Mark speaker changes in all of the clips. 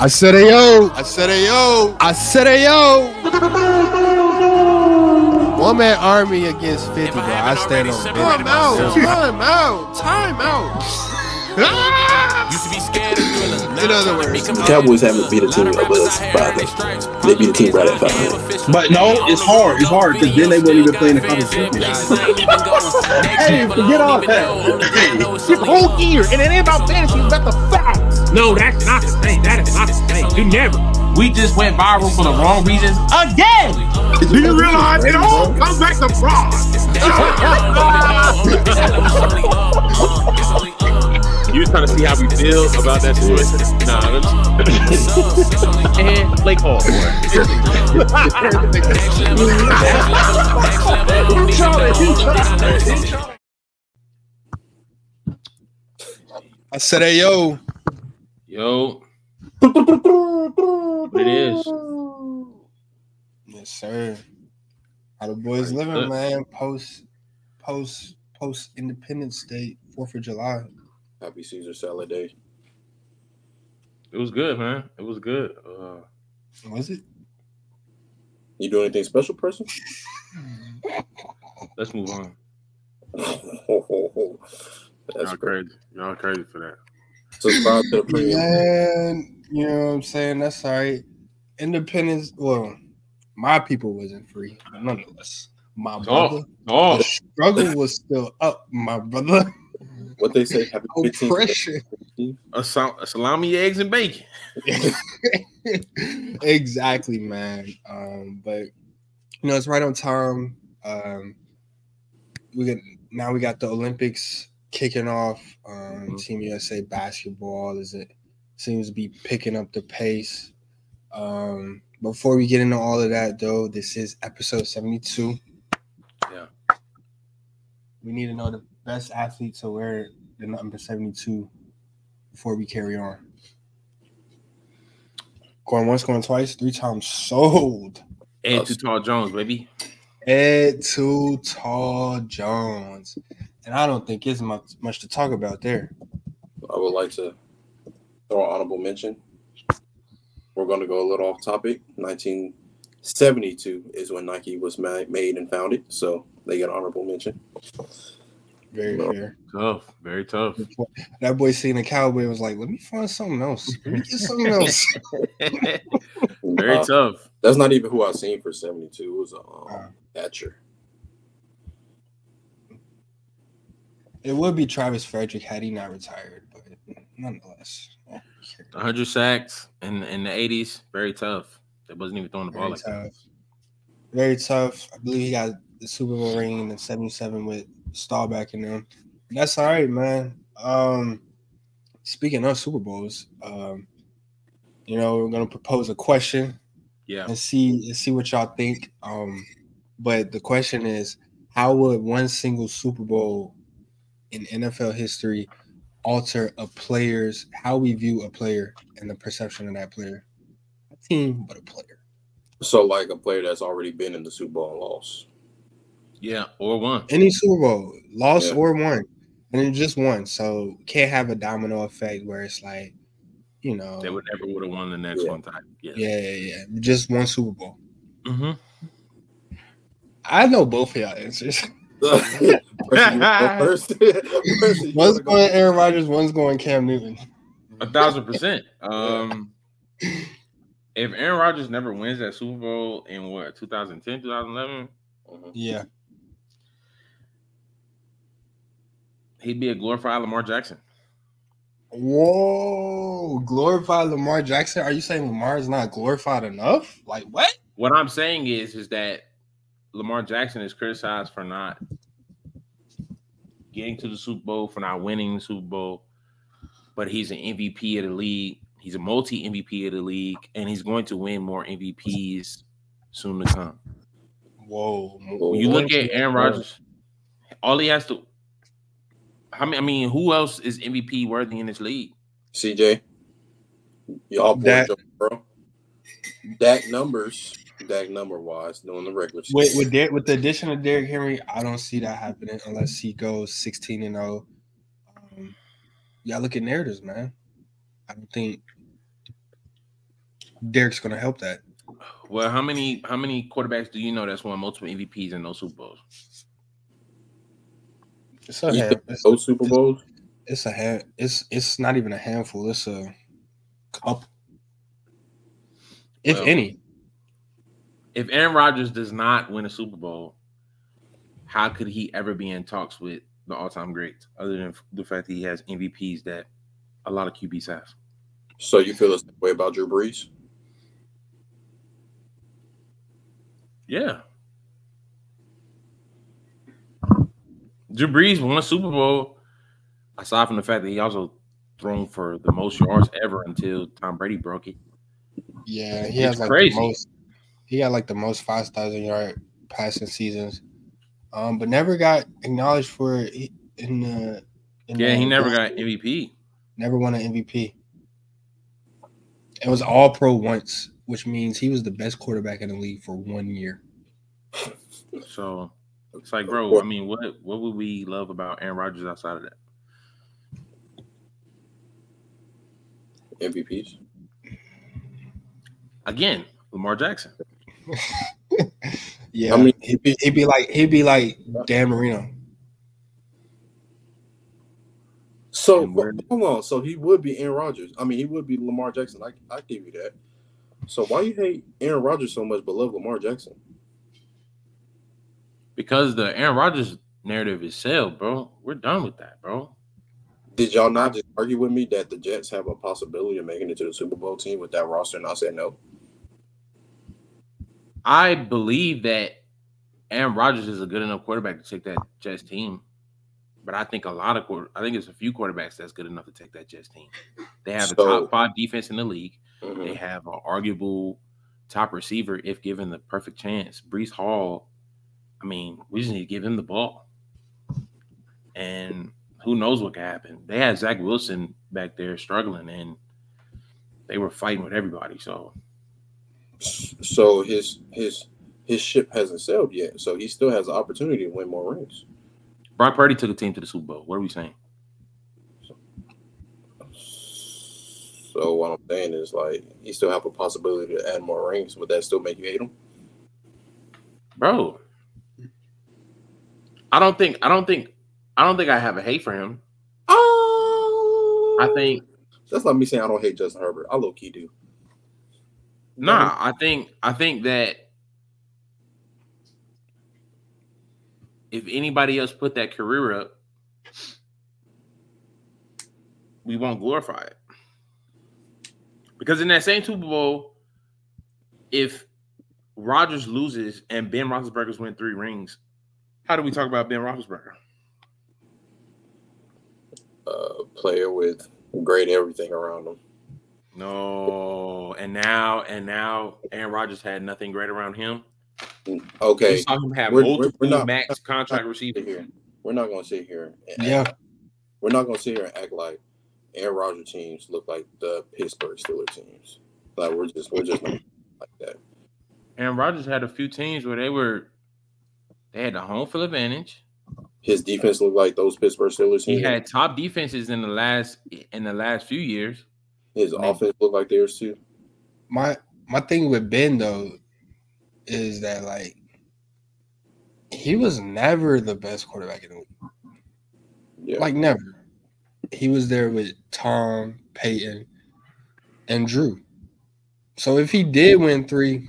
Speaker 1: I said AYOO. I said AYOO. I said AYOO. One man army against 50, bro. I stand on business. Time out. Time out.
Speaker 2: Used to be scared of thrillers.
Speaker 1: In other words,
Speaker 3: the Cowboys haven't beat a team above 500. They beat a team right at 500.
Speaker 4: But no, it's hard. It's hard because then they won't even play in the conference championship. Hey, forget all that.
Speaker 5: This whole year, and it ain't about fantasy, it's about the facts. No, that's not the same. That is not the same. You never. We just went viral for the wrong reasons again. Do you realize it all comes back to fraud?
Speaker 6: You trying to see how we feel about that situation? Nah,
Speaker 5: And Blake Hall.
Speaker 1: I said AYOO.
Speaker 6: Yo. What it is.
Speaker 1: Yes, sir. How the boys living, man? Post Independence Day, 4th of July.
Speaker 3: Happy Caesar salad day.
Speaker 6: It was good, man. It was good.
Speaker 1: Was it?
Speaker 3: You do anything special, person?
Speaker 6: Let's move on.
Speaker 3: That's
Speaker 6: Y'all crazy. Y'all crazy for that.
Speaker 3: Subscribe to the premium.
Speaker 1: Man, you know what I'm saying? That's all right. Independence, well, my people wasn't free, but nonetheless. My brother, the struggle was still up, my brother.
Speaker 3: What they say, happy
Speaker 1: oppression.
Speaker 6: A salami, eggs, and bacon.
Speaker 1: Exactly, man. But you know, it's right on time. We got the Olympics kicking off. Team USA basketball seems to be picking up the pace. Before we get into all of that, though, this is episode 72.
Speaker 6: Yeah.
Speaker 1: We need to know the best athlete to wear the number 72 before we carry on. Going once, going twice, 3 times sold.
Speaker 6: Ed Too Tall Jones, baby.
Speaker 1: Ed Too Tall Jones. And I don't think there's much to talk about there.
Speaker 3: I would like to throw an honorable mention. We're going to go a little off topic. 1972 is when Nike was made and founded, so they get an honorable mention.
Speaker 1: Very fair.
Speaker 6: Tough. Very tough.
Speaker 1: That boy seen a cowboy was like, let me find something else. Let me get something else.
Speaker 6: Very tough.
Speaker 3: That's not even who I seen for 72. It was Thatcher.
Speaker 1: It would be Travis Frederick had he not retired, but nonetheless.
Speaker 6: 100 sacks in the 80s. Very tough. They wasn't even throwing the ball like that.
Speaker 1: Very tough. I believe he got the Super Bowl ring in 77 with Staubach in them. That's all right, man. Speaking of Super Bowls, you know, we're gonna propose a question, and see what y'all think. But the question is, how would one single Super Bowl in NFL history alter how we view a player and the perception of that player? A team, but a player.
Speaker 3: So, like a player that's already been in the Super Bowl and lost.
Speaker 6: Yeah, or won.
Speaker 1: Any Super Bowl, lost or won. And it just won. So can't have a domino effect where it's like, you know.
Speaker 6: They would never would have won the next one time.
Speaker 1: Yeah. Just one Super Bowl.
Speaker 6: Mm-hmm.
Speaker 1: I know both of y'all answers.
Speaker 3: First.
Speaker 1: One's going Aaron Rodgers, one's going Cam Newton.
Speaker 6: 1,000%. If Aaron Rodgers never wins that Super Bowl in 2010, 2011?
Speaker 1: Yeah.
Speaker 6: He'd be a glorified Lamar Jackson.
Speaker 1: Whoa, glorified Lamar Jackson? Are you saying Lamar is not glorified enough? Like what?
Speaker 6: What I'm saying is that Lamar Jackson is criticized for not getting to the Super Bowl, for not winning the Super Bowl, but he's an MVP of the league. He's a multi-MVP of the league, and he's going to win more MVPs soon to come.
Speaker 1: Whoa.
Speaker 6: When you look at Aaron Rodgers, all he has to – I mean, who else is MVP worthy in this league?
Speaker 3: CJ. Y'all boys, bro. Dak number-wise, doing the regular season.
Speaker 1: With the addition of Derrick Henry, I don't see that happening unless he goes 16-0. Y'all look at narratives, man. I don't think Derek's going to help that.
Speaker 6: Well, how many quarterbacks do you know that's won multiple MVPs and no Super Bowls?
Speaker 1: It's a hand.
Speaker 3: Those Super Bowls.
Speaker 1: It's a hand. It's not even a handful. It's a couple, if any.
Speaker 6: If Aaron Rodgers does not win a Super Bowl, how could he ever be in talks with the all-time greats, other than the fact that he has MVPs that a lot of QBs have?
Speaker 3: So you feel the same way about Drew Brees?
Speaker 6: Yeah. Drew Brees won a Super Bowl, aside from the fact that he also thrown for the most yards ever until Tom Brady broke it.
Speaker 1: Yeah, he has like
Speaker 6: crazy.
Speaker 1: the most. He had like the most 5,000-yard passing seasons, but never got acknowledged for it he
Speaker 6: never got MVP.
Speaker 1: Never won an MVP. It was all pro once, which means he was the best quarterback in the league for 1 year.
Speaker 6: So it's like, bro, I mean, what would we love about Aaron Rodgers outside of that?
Speaker 3: MVPs.
Speaker 6: Again, Lamar Jackson.
Speaker 1: Yeah, I mean, he'd be like Dan Marino.
Speaker 3: So hold on. So he would be Aaron Rodgers. I mean, he would be Lamar Jackson. I give you that. So why you hate Aaron Rodgers so much but love Lamar Jackson?
Speaker 6: Because the Aaron Rodgers narrative is sailed, bro. We're done with that, bro.
Speaker 3: Did y'all not just argue with me that the Jets have a possibility of making it to the Super Bowl team with that roster, and I said no?
Speaker 6: I believe that Aaron Rodgers is a good enough quarterback to take that Jets team, but I think it's a few quarterbacks that's good enough to take that Jets team. They have a top 5 defense in the league. Mm-hmm. They have an arguable top receiver if given the perfect chance. Breece Hall, I mean, we just need to give him the ball, and who knows what can happen. They had Zach Wilson back there struggling, and they were fighting with everybody. So
Speaker 3: his ship hasn't sailed yet. So he still has an opportunity to win more rings.
Speaker 6: Brock Purdy took a team to the Super Bowl. What are we saying?
Speaker 3: So what I'm saying is, like, he still have a possibility to add more rings. Would that still make you hate him,
Speaker 6: bro? I don't think I have a hate for him.
Speaker 3: Oh,
Speaker 6: I think
Speaker 3: that's like me saying I don't hate Justin Herbert. I low key do.
Speaker 6: Nah, I think that if anybody else put that career up, we won't glorify it. Because in that same Super Bowl, if Rodgers loses and Ben Roethlisberger's win 3 rings, how do we talk about Ben Roethlisberger?
Speaker 3: Player with great everything around him.
Speaker 6: No, and now Aaron Rodgers had nothing great around him.
Speaker 3: Okay,
Speaker 6: we saw him have multiple max contract receivers
Speaker 3: here. We're not going to sit here. We're not going to sit here and act like Aaron Rodgers teams look like the Pittsburgh Steelers teams. Like we're just not like that.
Speaker 6: Aaron Rodgers had a few teams where they had the home field advantage.
Speaker 3: His defense looked like those Pittsburgh Steelers teams.
Speaker 6: He had top defenses in the last few years.
Speaker 3: His offense looked like theirs too.
Speaker 1: My thing with Ben though is that, like, he was never the best quarterback in the league.
Speaker 3: Yeah.
Speaker 1: Like, never. He was there with Tom, Peyton, and Drew. So if he did win 3,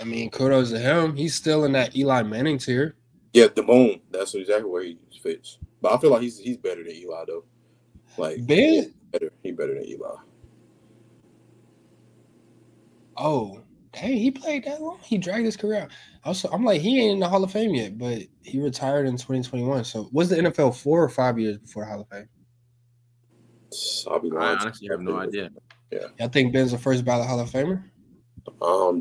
Speaker 1: I mean, kudos to him. He's still in that Eli Manning tier.
Speaker 3: Yeah, the moon. That's exactly where he fits. But I feel like he's better than Eli though. Like,
Speaker 1: Ben,
Speaker 3: he better than Eli.
Speaker 1: Oh, hey, he played that long. He dragged his career out. Also, I'm like, he ain't in the Hall of Fame yet, but he retired in 2021. So was the NFL 4 or 5 years before the Hall of Fame?
Speaker 6: I honestly have no idea.
Speaker 3: Yeah.
Speaker 1: I think Ben's the first ballot Hall of Famer.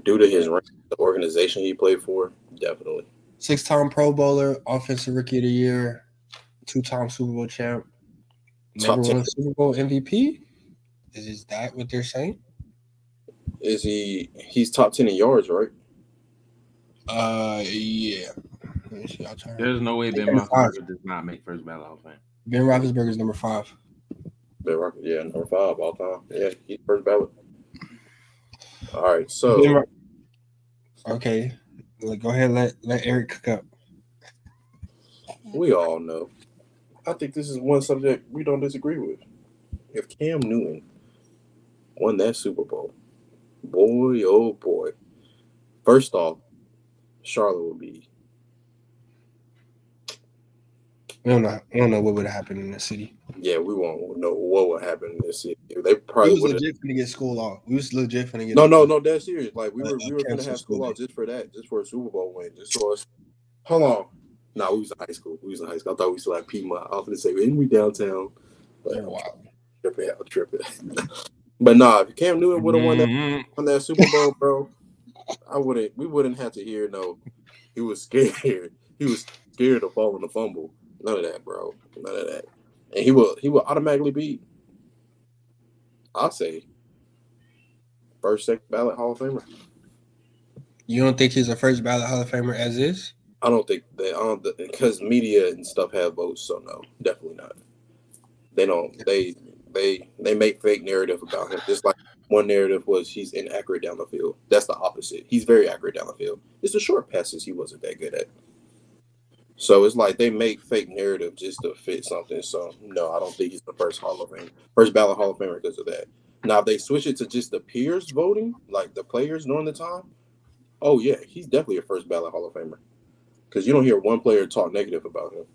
Speaker 3: Due to his rank, the organization he played for, definitely.
Speaker 1: 6-time Pro Bowler, Offensive Rookie of the Year, 2-time Super Bowl champ. Never won a Super Bowl MVP? Is that what they're saying?
Speaker 3: Is he's top 10 in yards, right?
Speaker 1: Yeah. Let me see.
Speaker 6: There's no way Ben Roethlisberger does not make first ballot Hall of Fame.
Speaker 1: Ben Roethlisberger is number 5.
Speaker 3: Yeah, number 5 all time. Yeah, he's first ballot. All right, so
Speaker 1: okay, go ahead. Let Eric cook up.
Speaker 3: We all know. I think this is one subject we don't disagree with. If Cam Newton won that Super Bowl, boy, oh boy. First off, Charlotte would be.
Speaker 1: We don't know what would happen in the city.
Speaker 3: Yeah, we won't know what would happen in this city. They probably
Speaker 1: was legit going to get school off. We was legit going to get.
Speaker 3: No, that's serious. Like we were going to have school off just for that, just for a Super Bowl win, just for us. Hold on. No, we was in high school. I thought we still had Piedmont. I was going to say, and we downtown. But, wow. Tripping. But nah, if Cam Newton would have won that Super Bowl, bro, we wouldn't have to hear he was scared. He was scared of falling the fumble. None of that, bro. None of that. And he will automatically be, I'll say, first, second ballot Hall of Famer.
Speaker 1: You don't think he's a first ballot Hall of Famer as is?
Speaker 3: I don't think that, because media and stuff have votes, so no, definitely not. They don't. They make fake narrative about him. Just like one narrative was he's inaccurate down the field. That's the opposite. He's very accurate down the field. It's the short passes he wasn't that good at. So it's like they make fake narrative just to fit something. So no, I don't think he's the first ballot Hall of Famer because of that. Now if they switch it to just the peers voting, like the players during the time, oh yeah, he's definitely a first ballot Hall of Famer. Because you don't hear one player talk negative about him.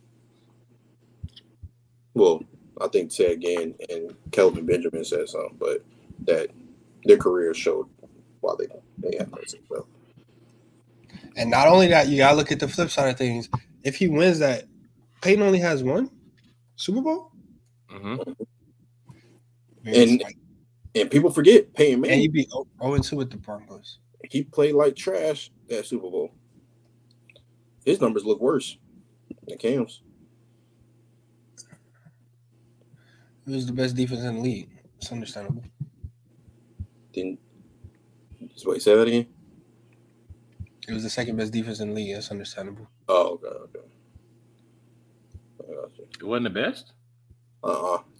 Speaker 3: Well, I think Ted Ginn and Kelvin Benjamin said something, but that their careers showed why they had no success.
Speaker 1: And not only that, you gotta look at the flip side of things. If he wins that, Peyton only has one Super Bowl.
Speaker 3: Mm-hmm. And people forget Peyton Manning.
Speaker 1: And he'd be 0-2 with the Broncos.
Speaker 3: He played like trash that Super Bowl. His numbers look worse than Cam's.
Speaker 1: It was the best defense in the league. It's understandable.
Speaker 3: Wait, say that again?
Speaker 1: It was the second best defense in the league. That's understandable.
Speaker 3: Oh, okay.
Speaker 6: It wasn't the best?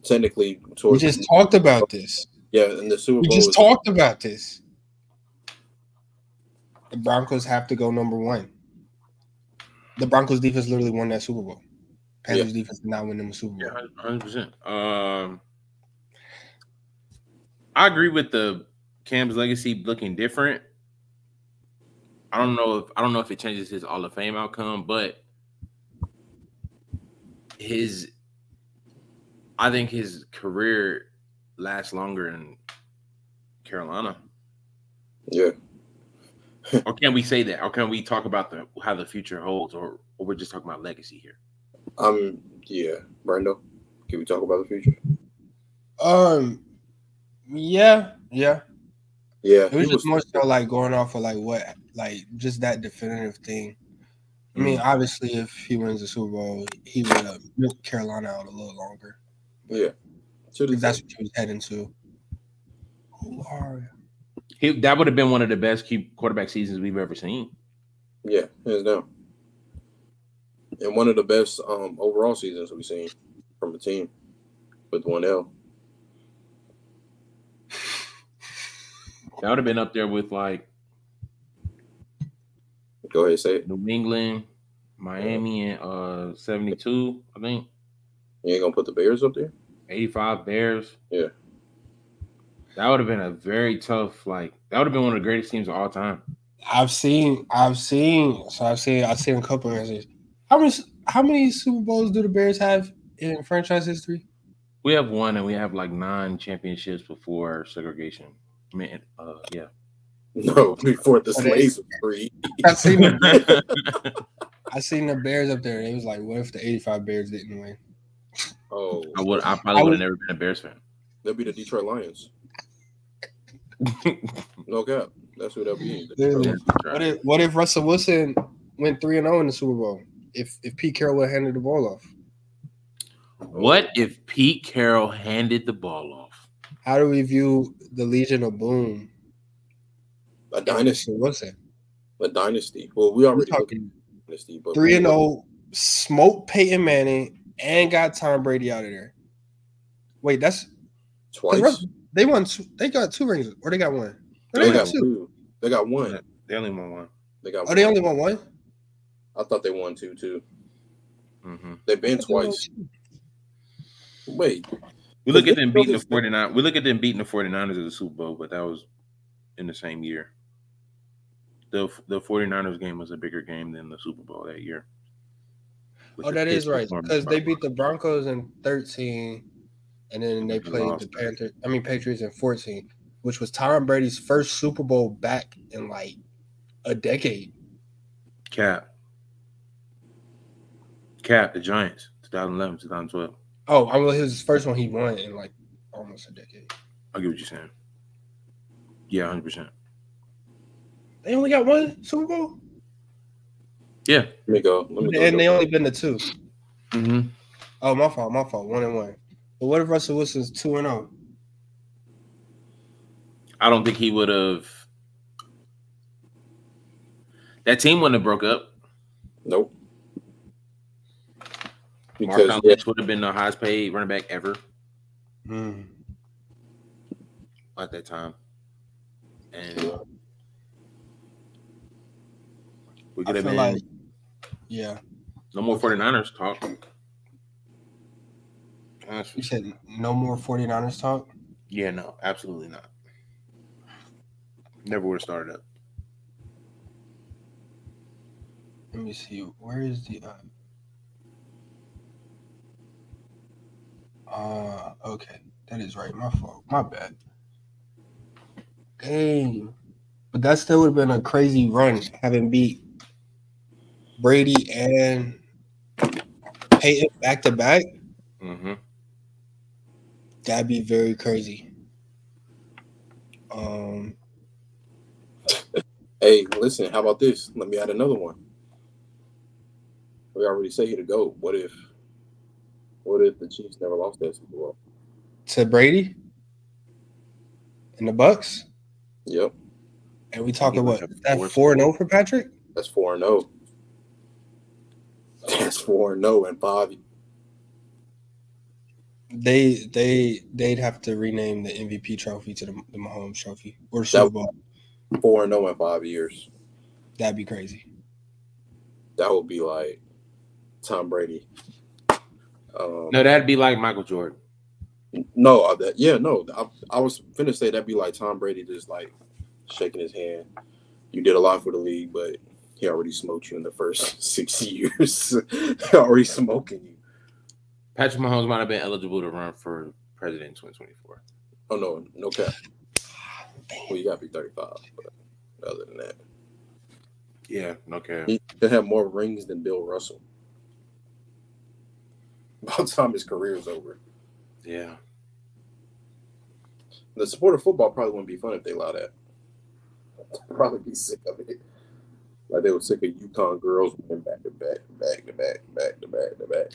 Speaker 3: Technically.
Speaker 1: We just talked about this.
Speaker 3: Yeah, and the Super Bowl.
Speaker 1: We just talked about this. The Broncos have to go number 1. The Broncos defense literally won that Super Bowl. Panthers defense did not win them a Super Bowl.
Speaker 6: Yeah, 100%. I agree with the Cam's legacy looking different. I don't know if it changes his Hall of Fame outcome, but I think his career lasts longer in Carolina.
Speaker 3: Yeah.
Speaker 6: Or can we say that? Or can we talk about how the future holds, or we're just talking about legacy here?
Speaker 3: Yeah, Brando, can we talk about the future?
Speaker 1: Yeah.
Speaker 3: It
Speaker 1: was just more so like going off of just that definitive thing. I mean, obviously, if he wins the Super Bowl, he would have milked Carolina out a little longer.
Speaker 3: Yeah,
Speaker 1: that's what he was heading to. Who are you?
Speaker 6: That would have been one of the best quarterback seasons we've ever seen.
Speaker 3: Yeah, hands down. And one of the best overall seasons we've seen from a team with 1L.
Speaker 6: That would have been up there with like.
Speaker 3: Go ahead, say it.
Speaker 6: New England, Miami, and 72, I think.
Speaker 3: You ain't gonna put the Bears up there?
Speaker 6: 85 Bears.
Speaker 3: Yeah.
Speaker 6: That would have been a very tough, that would have been one of the greatest teams of all time.
Speaker 1: I've seen a couple of answers. How many Super Bowls do the Bears have in franchise history?
Speaker 6: We have 1, and we have 9 championships before segregation. I mean, yeah.
Speaker 3: No, before the slaves were free.
Speaker 1: I seen the Bears up there. It was like, what if the 85 Bears didn't win?
Speaker 3: Oh,
Speaker 6: I probably would have never been a Bears fan.
Speaker 3: They'll be the Detroit Lions. No cap. That's who they'll be.
Speaker 1: What if Russell Wilson went 3-0 in the Super Bowl? If Pete Carroll would have handed the ball off?
Speaker 6: What if Pete Carroll handed the ball off?
Speaker 1: How do we view the Legion of Boom?
Speaker 3: A dynasty.
Speaker 1: What's it?
Speaker 3: A dynasty. Well, we already
Speaker 1: talking
Speaker 3: dynasty, but
Speaker 1: 3-0, smoked Peyton Manning, and got Tom Brady out of there. Wait, that's
Speaker 3: Twice.
Speaker 1: They won. They got 2 rings, or they got 1. Or
Speaker 3: They got 2. They got 1.
Speaker 6: They only won 1.
Speaker 3: They got.
Speaker 1: Oh, they only won 1.
Speaker 3: I thought they won 2 too.
Speaker 6: Mm-hmm.
Speaker 3: They've been twice. Wait.
Speaker 6: We look at them beating the 49. We look at them beating the 49ers in the Super Bowl, but that was in the same year. The 49ers game was a bigger game than the Super Bowl that year.
Speaker 1: Oh, that is right. Because they beat the Broncos in 13, and then they played the Patriots in 14, which was Tom Brady's first Super Bowl back in like a decade.
Speaker 6: Cap, the Giants, 2011, 2012.
Speaker 1: Oh, I mean, his first one he won in like almost a decade.
Speaker 6: I get what you're saying. Yeah, 100%.
Speaker 1: They only got 1 Super Bowl?
Speaker 6: Yeah.
Speaker 3: Let me go.
Speaker 1: And they only been to 2.
Speaker 6: Mm-hmm.
Speaker 1: Oh, my fault. 1-1. But what if Russell Wilson's 2-0?
Speaker 6: I don't think he would have. That team wouldn't have broke up.
Speaker 3: Nope.
Speaker 6: Because Lynch would have been the highest paid running back ever at that time. And we could have been
Speaker 1: no more
Speaker 6: 49ers talk.
Speaker 1: You said no more 49ers talk?
Speaker 6: Yeah, no, absolutely not. Never would have started up.
Speaker 1: Let me see. Where is the okay. That is right. My fault. My bad. Dang. But that still would have been a crazy run, having beat Brady and Peyton back to back.
Speaker 6: Mm-hmm.
Speaker 1: That'd be very crazy.
Speaker 3: Hey, listen, how about this? Let me add another one. We already say here to go. What if the Chiefs never lost that Super Bowl?
Speaker 1: To Brady and the Bucks?
Speaker 3: Yep.
Speaker 1: And we talking what? That 4-0 for Patrick?
Speaker 3: That's 4-0. That's 4-0 and 5.
Speaker 1: They'd have to rename the MVP trophy to the Mahomes trophy or Super Bowl.
Speaker 3: 4-0 in 5 years.
Speaker 1: That'd be crazy.
Speaker 3: That would be like Tom Brady.
Speaker 6: No, that'd be like Michael Jordan.
Speaker 3: No, I was finna say that'd be like Tom Brady just like shaking his hand. You did a lot for the league, but he already smoked you in the first 6 years. Already smoking you.
Speaker 6: Patrick Mahomes might have been eligible to run for president in 2024.
Speaker 3: Oh, no cap. Well, you got to be 35, but other than that.
Speaker 6: Yeah, no cap.
Speaker 3: He could have more rings than Bill Russell. By the time his career is over.
Speaker 6: Yeah.
Speaker 3: The sport of football probably wouldn't be fun if they allowed that. I'd probably be sick of it. Like they were sick of UConn girls winning back to back.
Speaker 6: I ain't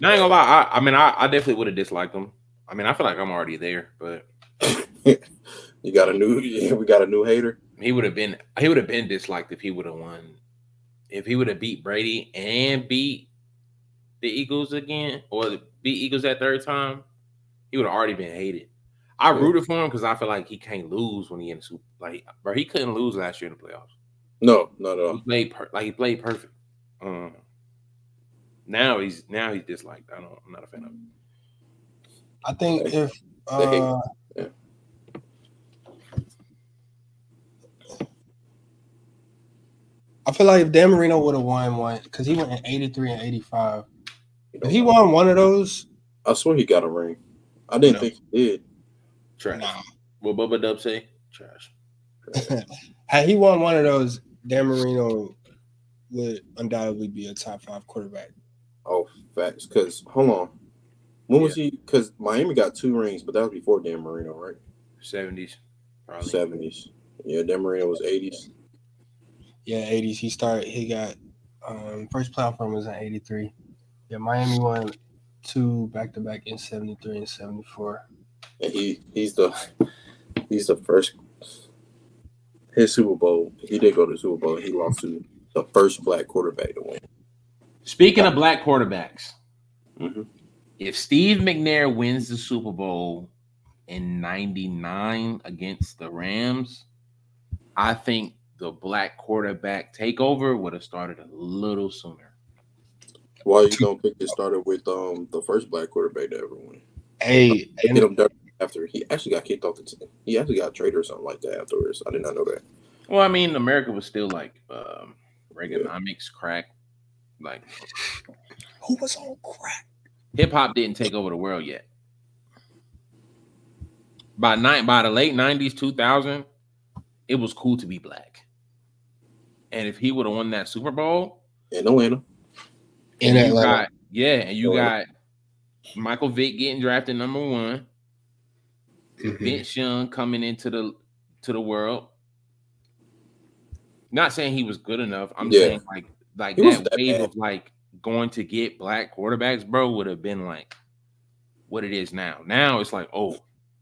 Speaker 6: gonna lie. I definitely would have disliked them. I mean, I feel like I'm already there, but
Speaker 3: we got a new hater.
Speaker 6: He would have been disliked if he would have won. If he would have beat Brady and beat the Eagles again, or beat Eagles that third time, he would have already been hated. I rooted for him because I feel like he can't lose when he in the Super. Like, bro, he couldn't lose last year in the playoffs.
Speaker 3: No, not at all.
Speaker 6: He played perfect. Now he's disliked. I'm not a fan of him.
Speaker 1: I think if I feel like if Dan Marino would have won one, because he went in 83 and 85. If he won one of those,
Speaker 3: I swear he got a ring. I didn't think he did.
Speaker 6: Trash. Nah. What Bubba Dub say? Trash.
Speaker 1: Had he won one of those, Dan Marino would undoubtedly be a top 5 quarterback.
Speaker 3: Oh, facts. Because, hold on. When was he? Because Miami got 2 rings, but that was before Dan Marino, right?
Speaker 6: 70s. Probably.
Speaker 3: 70s. Yeah, Dan Marino was 80s.
Speaker 1: Yeah, 80s. He got first playoff run was in 83. Yeah, Miami won 2 back-to-back in 73 and 74.
Speaker 3: And he's the first. His Super Bowl, he did go to the Super Bowl. He lost to the first black quarterback to win.
Speaker 6: Speaking of black quarterbacks, if Steve McNair wins the Super Bowl in '99 against the Rams, I think the black quarterback takeover would have started a little sooner.
Speaker 3: Why you don't think it started with the first black quarterback that ever won?
Speaker 1: Hey,
Speaker 3: hit him after he actually got kicked off the team. He actually got traded or something like that afterwards. I did not know that.
Speaker 6: Well, I mean, America was still like Reaganomics crack. Like,
Speaker 1: who was on crack?
Speaker 6: Hip hop didn't take over the world yet. By the late '90s, 2000, it was cool to be black. And if he would have won that Super Bowl
Speaker 3: in Atlanta,
Speaker 6: you got Michael Vick getting drafted #1, Vince Young coming into the world. Not saying he was good enough. I'm saying like that wave of like going to get black quarterbacks, bro, would have been like what it is now. Now it's like, oh,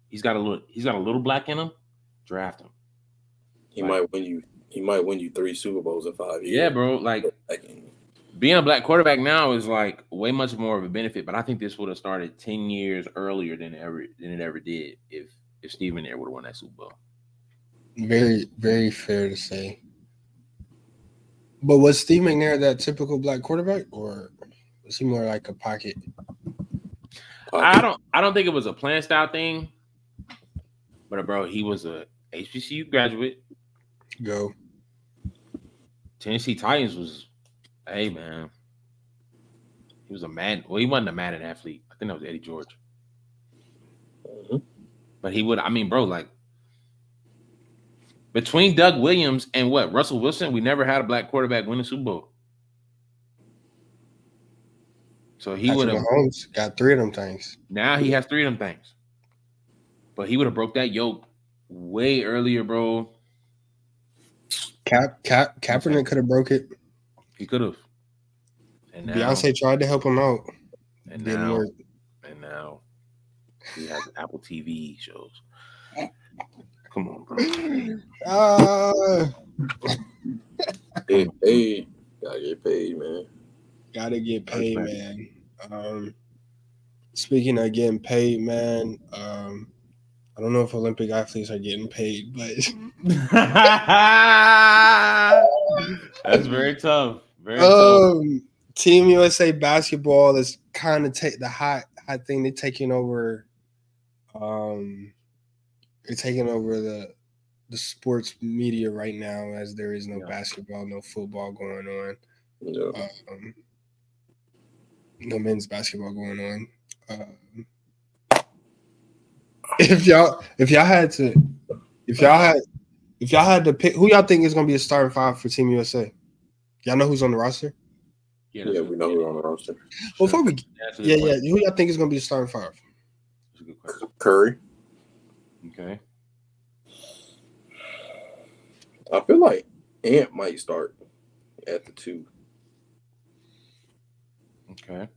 Speaker 6: he's got a little black in him. Draft him.
Speaker 3: He might win you 3 Super Bowls in 5 years.
Speaker 6: Yeah, bro. Like being a black quarterback now is like way much more of a benefit. But I think this would have started 10 years earlier than it ever did if Steve McNair would have won that Super Bowl.
Speaker 1: Very, very fair to say. But was Steve McNair that typical black quarterback, or was he more like a pocket?
Speaker 6: I don't think it was a playing style thing. But bro, he was a HBCU graduate.
Speaker 1: Go.
Speaker 6: Tennessee Titans was, hey man, he was he wasn't a Madden athlete. I think that was Eddie George. But he would, I mean, bro, like between Doug Williams and Russell Wilson, we never had a black quarterback win the Super Bowl. So he would have
Speaker 1: got 3 of them things.
Speaker 6: Now he has 3 of them things. But he would have broke that yoke way earlier, bro.
Speaker 1: Kaepernick could have broke it.
Speaker 6: He could have. And now,
Speaker 1: Beyonce tried to help him out.
Speaker 6: And didn't work. And now he has Apple TV shows. Come on, bro.
Speaker 3: Hey, gotta get paid, man.
Speaker 1: Gotta get paid, man. Speaking of getting paid, man, I don't know if Olympic athletes are getting paid, but
Speaker 6: that's very tough. Very tough.
Speaker 1: Team USA basketball is kind of the hot thing. They're taking over. They're taking over the sports media right now, as there is no basketball, no football going on, no men's basketball going on. If y'all had to pick, who y'all think is gonna be a starting 5 for Team USA? Y'all know who's on the roster?
Speaker 3: Yeah, we know who's on the roster.
Speaker 1: Well, who y'all think is gonna be the starting 5?
Speaker 6: That's a good question.
Speaker 3: Curry.
Speaker 6: Okay.
Speaker 3: I feel like Ant might start at the 2.
Speaker 6: Okay.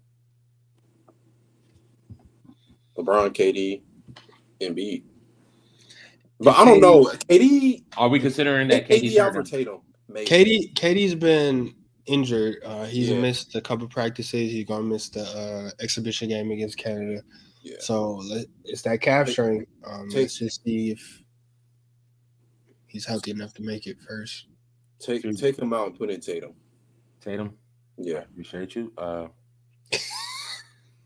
Speaker 3: LeBron, KD, Embiid. But I don't know. KD.
Speaker 6: Are we considering that
Speaker 3: KD out for Tatum?
Speaker 1: KD's been injured. He's missed a couple practices. He's gonna miss the exhibition game against Canada. Yeah. So it's that calf strain. Let's just see if he's healthy enough to make it first.
Speaker 3: Take him out and put in Tatum.
Speaker 6: Tatum.
Speaker 3: Yeah.
Speaker 6: Appreciate you.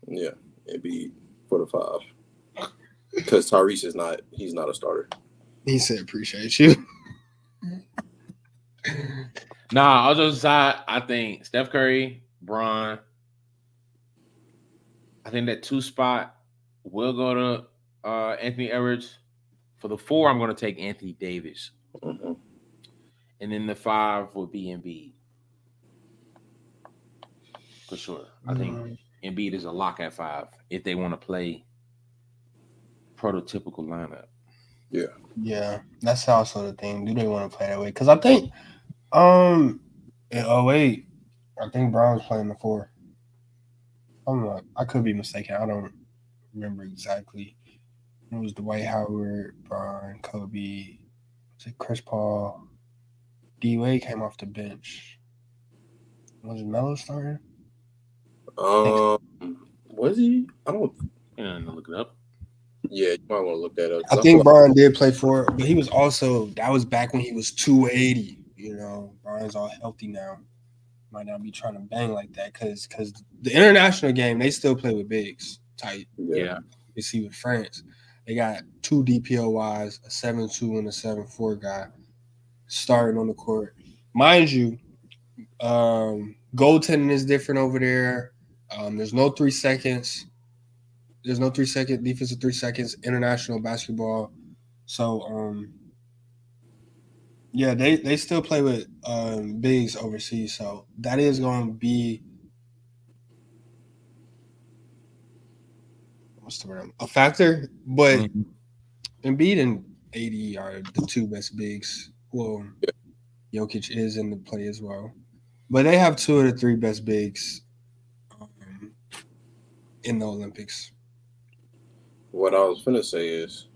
Speaker 3: Yeah, it'd be for the 5. Because Tyrese he's not a starter.
Speaker 1: He said appreciate you.
Speaker 6: Nah, I'll just decide. I think Steph Curry, Bron. I think that 2 spot will go to Anthony Edwards. For the 4, I'm going to take Anthony Davis.
Speaker 3: Mm-hmm.
Speaker 6: And then the 5 will be Embiid. For sure. I think Embiid is a lock at 5 if they want to play prototypical lineup.
Speaker 3: Yeah.
Speaker 1: Yeah, that's also the thing. Do they want to play that way? Because I think in 08, I think Brown's playing the 4. I could be mistaken. I don't remember exactly. It was Dwight Howard, Bron, Kobe, was it Chris Paul? D-Wade came off the bench. Was Melo starting?
Speaker 3: Was he? I don't.
Speaker 6: Yeah, look it up.
Speaker 3: Yeah, you might want to look that up.
Speaker 1: I think Brian did play for it, but he was also that was back when he was 280. You know, Brian's all healthy now. Might not be trying to bang like that because the international game they still play with bigs tight.
Speaker 6: Yeah.
Speaker 1: You see with France, they got 2 DPOYs, a 7-2 and a 7-4 guy starting on the court. Mind you, goaltending is different over there. There's no 3 seconds. There's no 3-second defensive 3 seconds. International basketball. So yeah, they still play with bigs overseas. So that is going to be a factor. But Embiid and AD are the 2 best bigs. Well, Jokic is in the play as well, but they have 2 of the 3 best bigs in the Olympics.
Speaker 3: What I was finna say is,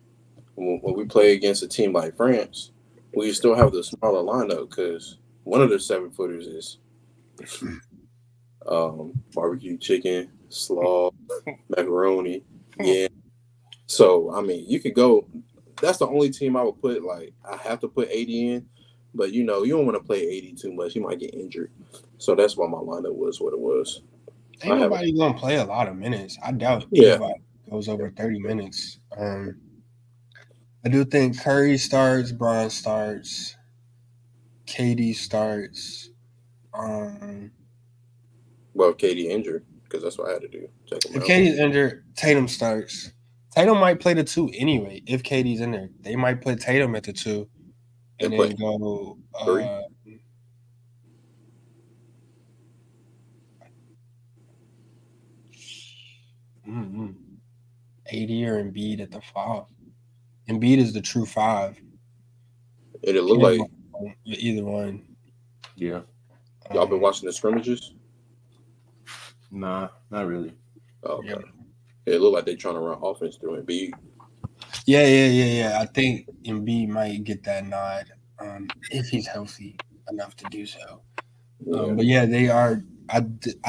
Speaker 3: when we play against a team like France, we still have the smaller lineup because one of the 7-footers is barbecue chicken, slaw, macaroni. Yeah. So, I mean, you could go. That's the only team I would put, like, I have to put 80 in. But, you know, you don't want to play 80 too much. You might get injured. So that's why my lineup was what it was.
Speaker 1: Ain't nobody going to play a lot of minutes. I doubt anybody goes over 30 minutes. I do think Curry starts, Bron starts, KD starts.
Speaker 3: Well, KD injured because that's what I had to do.
Speaker 1: If KD's injured, Tatum starts. Tatum might play the 2 anyway. If KD's in there, they might put Tatum at the 2 and then go
Speaker 3: 3.
Speaker 1: AD or Embiid at the 5. Embiid is the true 5.
Speaker 3: It'll look like
Speaker 1: either one.
Speaker 6: Yeah.
Speaker 3: Y'all been watching the scrimmages?
Speaker 6: Nah, not really.
Speaker 3: Oh, okay. Yeah. It looked like they're trying to run offense through Embiid.
Speaker 1: Yeah. I think Embiid might get that nod if he's healthy enough to do so. But yeah, they are. I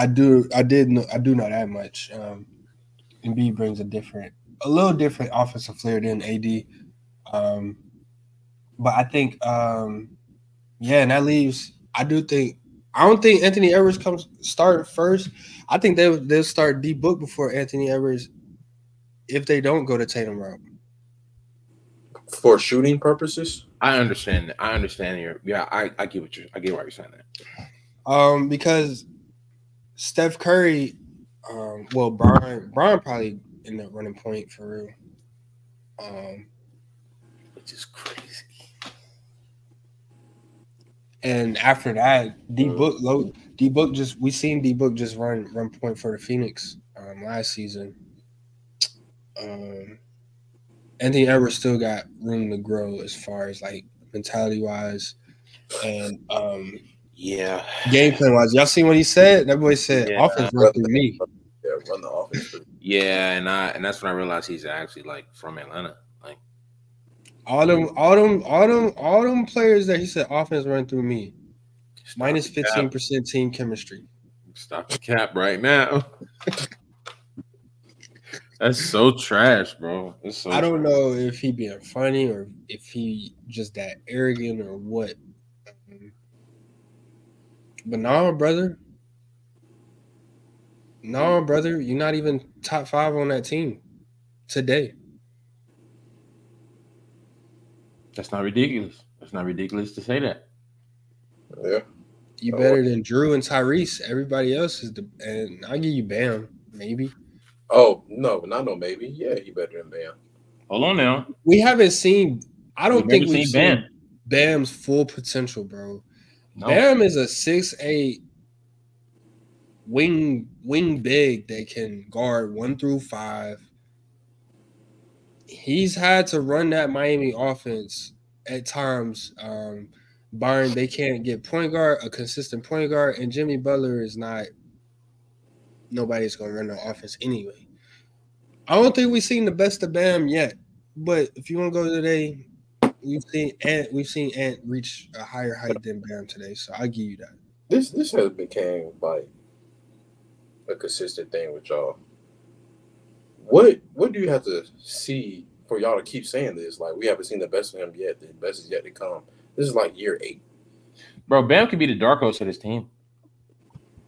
Speaker 1: do know that much. Embiid brings a little different offensive flair than AD. But I think, and that leaves. I don't think Anthony Edwards comes start first. I think they'll start D Book before Anthony Edwards if they don't go to Tatum route.
Speaker 3: For shooting purposes?
Speaker 6: I understand. I get why you're saying
Speaker 1: that. Because Steph Curry, Brian probably in the running point for real.
Speaker 6: Which is crazy.
Speaker 1: And after that, D Book we seen D Book just run point for the Phoenix last season. Anthony Edwards still got room to grow as far as like mentality wise and game plan wise. Y'all seen what he said? That boy said offense run through me.
Speaker 3: Yeah, run the offense through.
Speaker 6: Yeah, and that's when I realized he's actually like from Atlanta. Like
Speaker 1: all them players that he said offense run through me. Minus 15% team chemistry.
Speaker 6: Stop the cap right now. That's so trash, bro.
Speaker 1: I don't know if he being funny or if he just that arrogant or what. But no, brother. You're not even top 5 on that team today.
Speaker 6: That's not ridiculous. That's not ridiculous to say that.
Speaker 3: Yeah.
Speaker 1: You better than Drew and Tyrese. Everybody else is and I'll give you Bam, maybe.
Speaker 3: Oh, no, not no maybe. Yeah, he better than Bam.
Speaker 6: Hold on now.
Speaker 1: We haven't seen I don't think we've seen Bam's full potential, bro. No. Bam is a 6'8" wing big that can guard 1 through 5. He's had to run that Miami offense at times. Barring they can't get a consistent point guard, and Jimmy Butler is not. Nobody's gonna run the offense anyway. I don't think we've seen the best of Bam yet, but if you want to go today, we've seen Ant reach a higher height than Bam today, so I'll give you that.
Speaker 3: This has became like a consistent thing with y'all. What do you have to see for y'all to keep saying this? Like, we haven't seen the best of him yet. The best is yet to come. This is like year 8.
Speaker 6: Bro, Bam could be the dark horse of this team.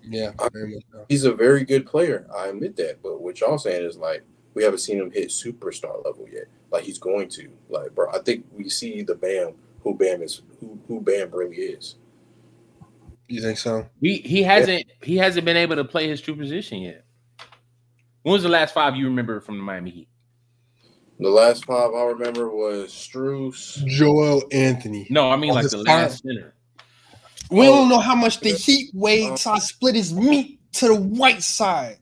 Speaker 1: Yeah, very much so.
Speaker 3: He's a very good player. I admit that. But what y'all saying is, like, we haven't seen him hit superstar level yet. Like, he's going to. Like, bro, I think we see the Bam, who Bam really is.
Speaker 1: You think so?
Speaker 6: He hasn't been able to play his true position yet. When was the last 5 you remember from the Miami Heat?
Speaker 3: The last 5 I remember was Strus,
Speaker 1: Joel Anthony.
Speaker 6: No, I mean like the last center.
Speaker 1: We don't know how much the Heat weighed, so I split his meat to the white side.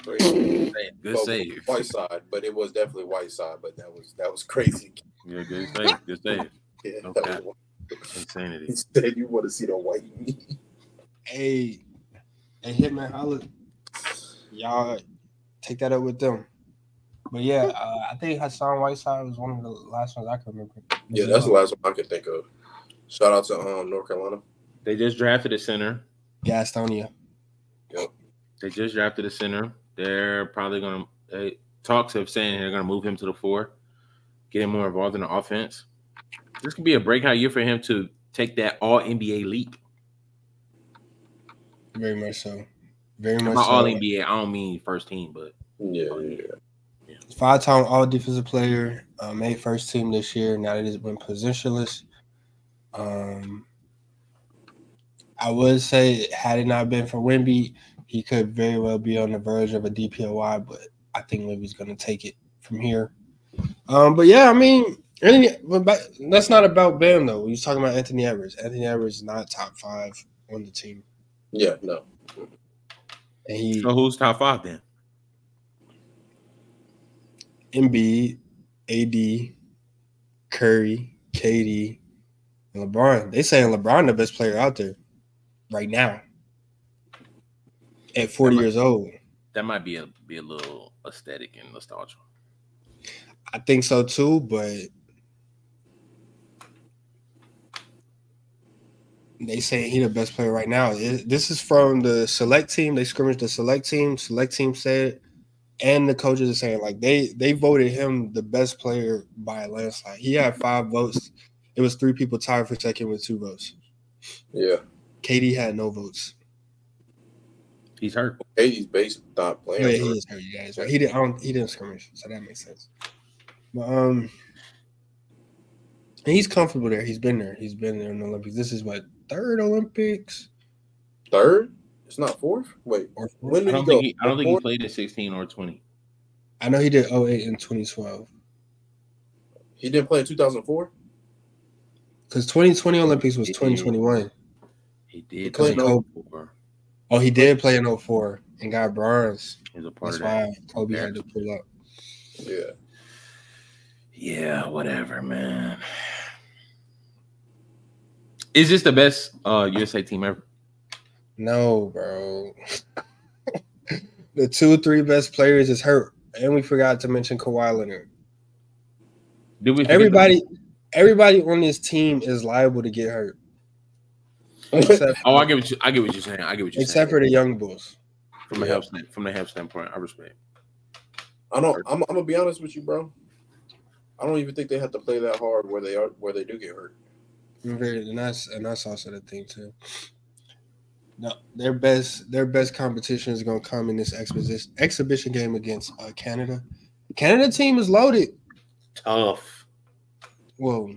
Speaker 6: Good save.
Speaker 3: White side, but it was definitely white side. But that was crazy.
Speaker 6: Yeah, good save. Good save.
Speaker 3: Yeah,
Speaker 6: okay.
Speaker 3: That was
Speaker 6: insanity.
Speaker 3: He said you want to see the white meat.
Speaker 1: Hey, Hitman, holla. Y'all take that up with them. But yeah, I think Hassan Whiteside was one of the last ones I could remember.
Speaker 3: Yeah, that's the last one I could think of. Shout out to North Carolina.
Speaker 6: They just drafted a center.
Speaker 1: Yeah, Estonia.
Speaker 3: Yep.
Speaker 6: They just drafted a center. They're probably going to talks have saying they're going to move him to the 4, get him more involved in the offense. This could be a breakout year for him to take that all NBA leap.
Speaker 1: Very much so. Very much
Speaker 6: so.
Speaker 1: All
Speaker 6: NBA, I don't mean first team, but
Speaker 3: yeah.
Speaker 1: 5-time All Defensive Player, made first team this year. Now that he's been positionless. I would say, had it not been for Wemby, he could very well be on the verge of a DPOY, but I think Wemby's going to take it from here. But yeah, I mean, but that's not about Bam though. He's talking about Anthony Edwards. Anthony Edwards is not top 5 on the team.
Speaker 3: Yeah, no.
Speaker 6: And so who's top 5 then?
Speaker 1: Embiid, AD, Curry, KD, and LeBron. They saying LeBron the best player out there right now at 40 years old.
Speaker 6: That might be a little aesthetic and nostalgia.
Speaker 1: I think so too, but they say he the best player right now. This is from the select team. They scrimmaged the select team. Select team said, and the coaches are saying like they voted him the best player by a landslide. He had 5 votes. It was 3 people tied for second with 2 votes.
Speaker 3: Yeah.
Speaker 1: KD had no votes.
Speaker 6: He's hurt.
Speaker 3: KD's base not playing.
Speaker 1: Yeah, he is hurt. Yeah, he's right. He didn't scrimmage, so that makes sense. But and he's comfortable there. He's been there. He's been there in the Olympics. This is what, 3rd Olympics?
Speaker 3: 3rd? It's not 4th? Wait.
Speaker 6: When did he go? I don't think he played in 16 or 20.
Speaker 1: I know he did 08 and 2012.
Speaker 3: He didn't play in 2004?
Speaker 1: Because 2020 Olympics was 2021.
Speaker 6: He did
Speaker 1: play in 04. Oh, he did play in 04 and got bronze.
Speaker 6: He's a part
Speaker 1: That's
Speaker 6: of that.
Speaker 1: why Kobe had to pull up.
Speaker 3: Yeah.
Speaker 6: Yeah, whatever, man. Is this the best USA team ever?
Speaker 1: No, bro. The 2-3 best players is hurt. And we forgot to mention Kawhi Leonard.
Speaker 6: Did we
Speaker 1: everybody on this team is liable to get hurt.
Speaker 6: I get what you're saying.
Speaker 1: Except for the young Bulls.
Speaker 6: From a health standpoint, I respect.
Speaker 3: I'm gonna be honest with you, bro. I don't even think they have to play that hard where they do get hurt.
Speaker 1: And that's also the thing too. No, their best competition is gonna come in this exhibition game against Canada. Canada team is loaded.
Speaker 6: Tough.
Speaker 1: Well,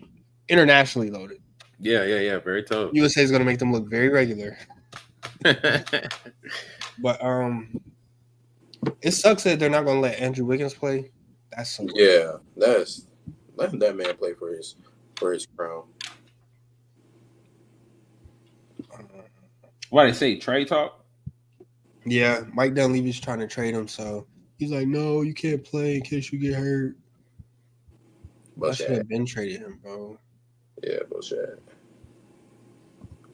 Speaker 1: internationally loaded.
Speaker 6: Yeah, very tough.
Speaker 1: USA is gonna make them look very regular. But it sucks that they're not gonna let Andrew Wiggins play. That's so
Speaker 3: yeah. Let that man play for his crown.
Speaker 6: Why they say trade talk?
Speaker 1: Yeah, Mike Dunleavy's trying to trade him, so he's like, "No, you can't play in case you get hurt." I should have been traded him, bro.
Speaker 3: Yeah, bullshit.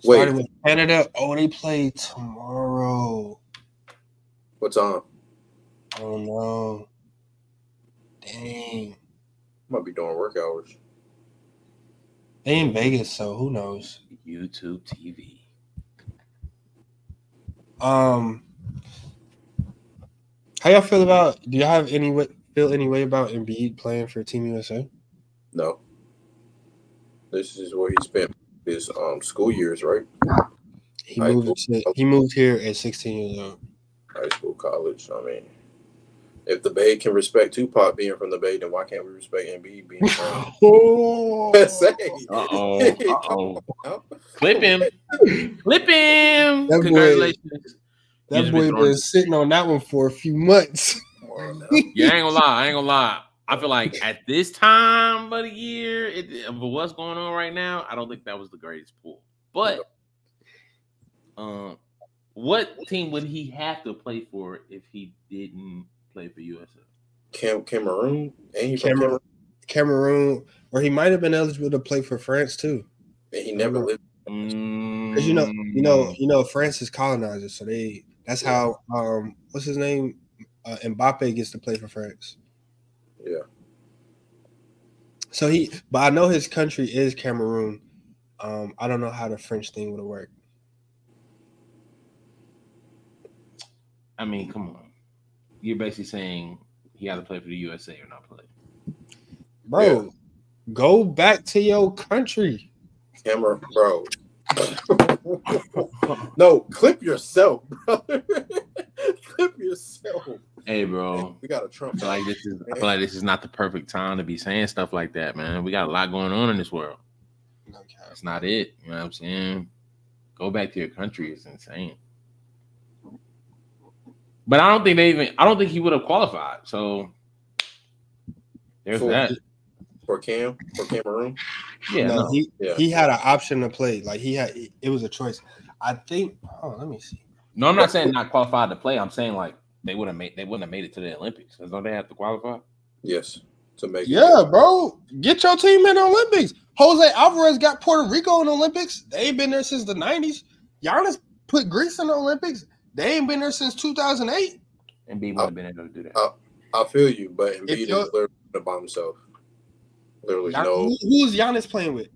Speaker 1: Starting with Canada. Oh, they play tomorrow.
Speaker 3: What time?
Speaker 1: Oh no! Dang.
Speaker 3: Might be doing work hours.
Speaker 1: They in Vegas, so who knows?
Speaker 6: YouTube TV.
Speaker 1: How y'all feel about? Do y'all have feel any way about Embiid playing for Team USA?
Speaker 3: No. This is where he spent his school years, right?
Speaker 1: He moved here at 16 years old.
Speaker 3: High school, college. I mean, if the Bay can respect Tupac being from the Bay, then why can't we respect Embiid being from USA?
Speaker 6: Clip him. Congratulations.
Speaker 1: That boy been sitting on that one for a few months.
Speaker 6: Yeah, I ain't gonna lie. I feel like at this time of the year, of what's going on right now, I don't think that was the greatest pull. But what team would he have to play for if he didn't play for USA?
Speaker 3: Cameroon? Ain't he
Speaker 1: from Cameroon, or he might have been eligible to play for France too.
Speaker 3: And he never lived.
Speaker 1: Because you know, France is colonizer, so that's how what's his name? Mbappe gets to play for France.
Speaker 3: Yeah.
Speaker 1: So but I know his country is Cameroon. I don't know how the French thing would have worked.
Speaker 6: I mean, come on. You're basically saying he had to play for the USA or not play.
Speaker 1: Bro, go back to your country.
Speaker 3: Cameroon, bro. No, clip yourself, brother. Clip yourself.
Speaker 6: Hey, bro.
Speaker 3: We got a Trump.
Speaker 6: I feel like this is not the perfect time to be saying stuff like that, man. We got a lot going on in this world.
Speaker 1: Okay.
Speaker 6: That's not it. You know what I'm saying? Go back to your country is insane. But I don't think he would have qualified. So there's that.
Speaker 3: For Cameroon?
Speaker 1: Yeah, no, he had an option to play. Like it was a choice. I think let me see.
Speaker 6: No, I'm not saying not qualified to play. I'm saying like they wouldn't have made it to the Olympics. Don't they have to qualify?
Speaker 3: Yes. To make
Speaker 1: it. Bro. Get your team in the Olympics. Jose Alvarez got Puerto Rico in the Olympics. They ain't been there since the 90s. Giannis put Greece in the Olympics. They ain't been there since 2008.
Speaker 6: Embiid would have been able to do that.
Speaker 3: I feel you, but Embiid is literally by himself. Literally,
Speaker 1: who's Giannis playing with?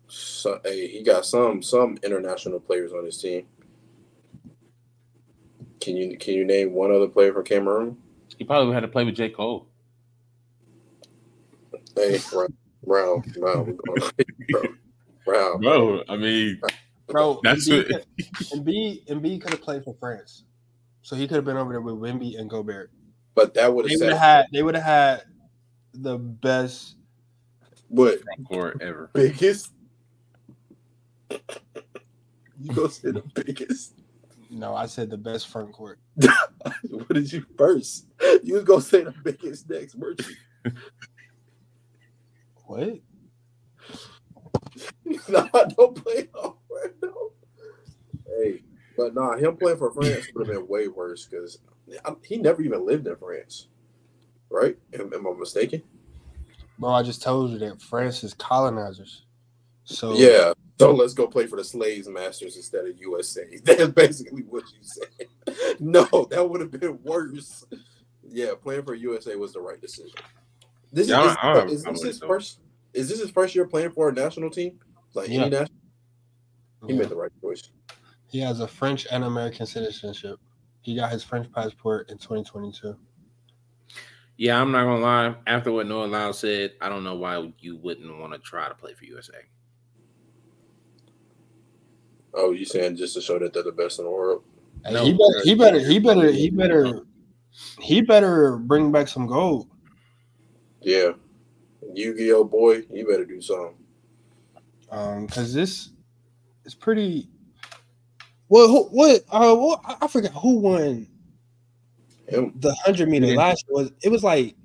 Speaker 3: So, hey, he got some international players on his team. Can you name one other player from Cameroon?
Speaker 6: He probably had to play with J. Cole.
Speaker 3: Hey, round.
Speaker 6: Bro, I mean,
Speaker 1: that's Embiid could have played for France, so he could have been over there with Embiid and Gobert.
Speaker 3: But that would have
Speaker 1: they would have had the best
Speaker 6: front court ever.
Speaker 3: Biggest? You gonna say the biggest?
Speaker 1: No, I said the best front court.
Speaker 3: What did you first? You was gonna say the biggest next, weren't you?
Speaker 1: What?
Speaker 3: No, I don't play off right now. Hey, but him playing for France would have been way worse because he never even lived in France. Right? Am I mistaken?
Speaker 1: Bro, I just told you that France is colonizers. So
Speaker 3: yeah, so let's go play for the Slaves Masters instead of USA. That's basically what you said. No, that would have been worse. Yeah, playing for USA was the right decision. Is this his first year playing for a national team? Any national? He made the right choice.
Speaker 1: He has a French and American citizenship. He got his French passport in 2022.
Speaker 6: Yeah, I'm not gonna lie. After what Noah Lau said, I don't know why you wouldn't want to try to play for USA.
Speaker 3: Oh, you saying just to show that they're the best in the world?
Speaker 1: No, he better bring back some gold.
Speaker 3: Yeah, Yu-Gi-Oh boy, you better do something.
Speaker 1: Because this is pretty. Well, I forgot who won. The 100-meter last year was like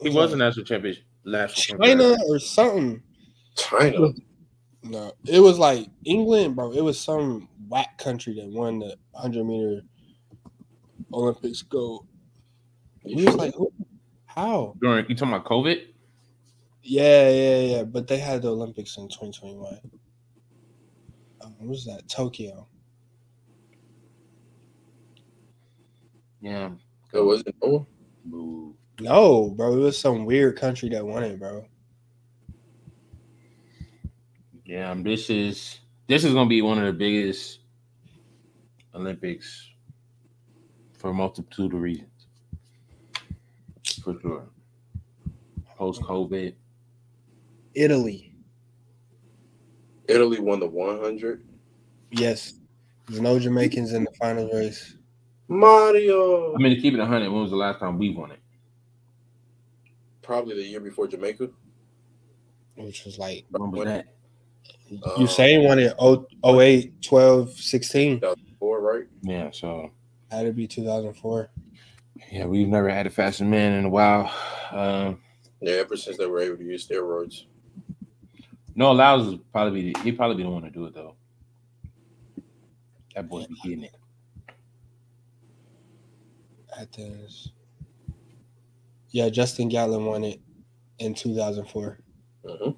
Speaker 6: he was a national champion last
Speaker 1: China or something.
Speaker 3: China.
Speaker 1: No, it was like England, bro. It was some whack country that won the 100-meter Olympics gold. We was like, how?
Speaker 6: You talking about COVID?
Speaker 1: Yeah. But they had the Olympics in 2021. What was that? Tokyo.
Speaker 6: Yeah.
Speaker 3: It wasn't. Oh.
Speaker 1: No, bro. It was some weird country that won it, bro.
Speaker 6: Yeah, this is gonna be one of the biggest Olympics for a multitude of reasons. For sure. Post-COVID.
Speaker 1: Italy
Speaker 3: won the 100.
Speaker 1: Yes. There's no Jamaicans in the final race.
Speaker 3: Mario.
Speaker 6: I mean, to keep it 100, when was the last time we won it?
Speaker 3: Probably the year before Jamaica.
Speaker 1: Which was like,
Speaker 6: when was that?
Speaker 1: Usain won it 08, 12, 16.
Speaker 3: 2004, right?
Speaker 6: Yeah, so.
Speaker 1: Had to be 2004.
Speaker 6: Yeah, we've never had a faster man in a while.
Speaker 3: Yeah, ever since they were able to use steroids.
Speaker 6: No, Lyles would probably be the one to do it though. That boy be getting it.
Speaker 1: Athens. Yeah, Justin Gatlin won it in 2004.
Speaker 3: Mm-hmm.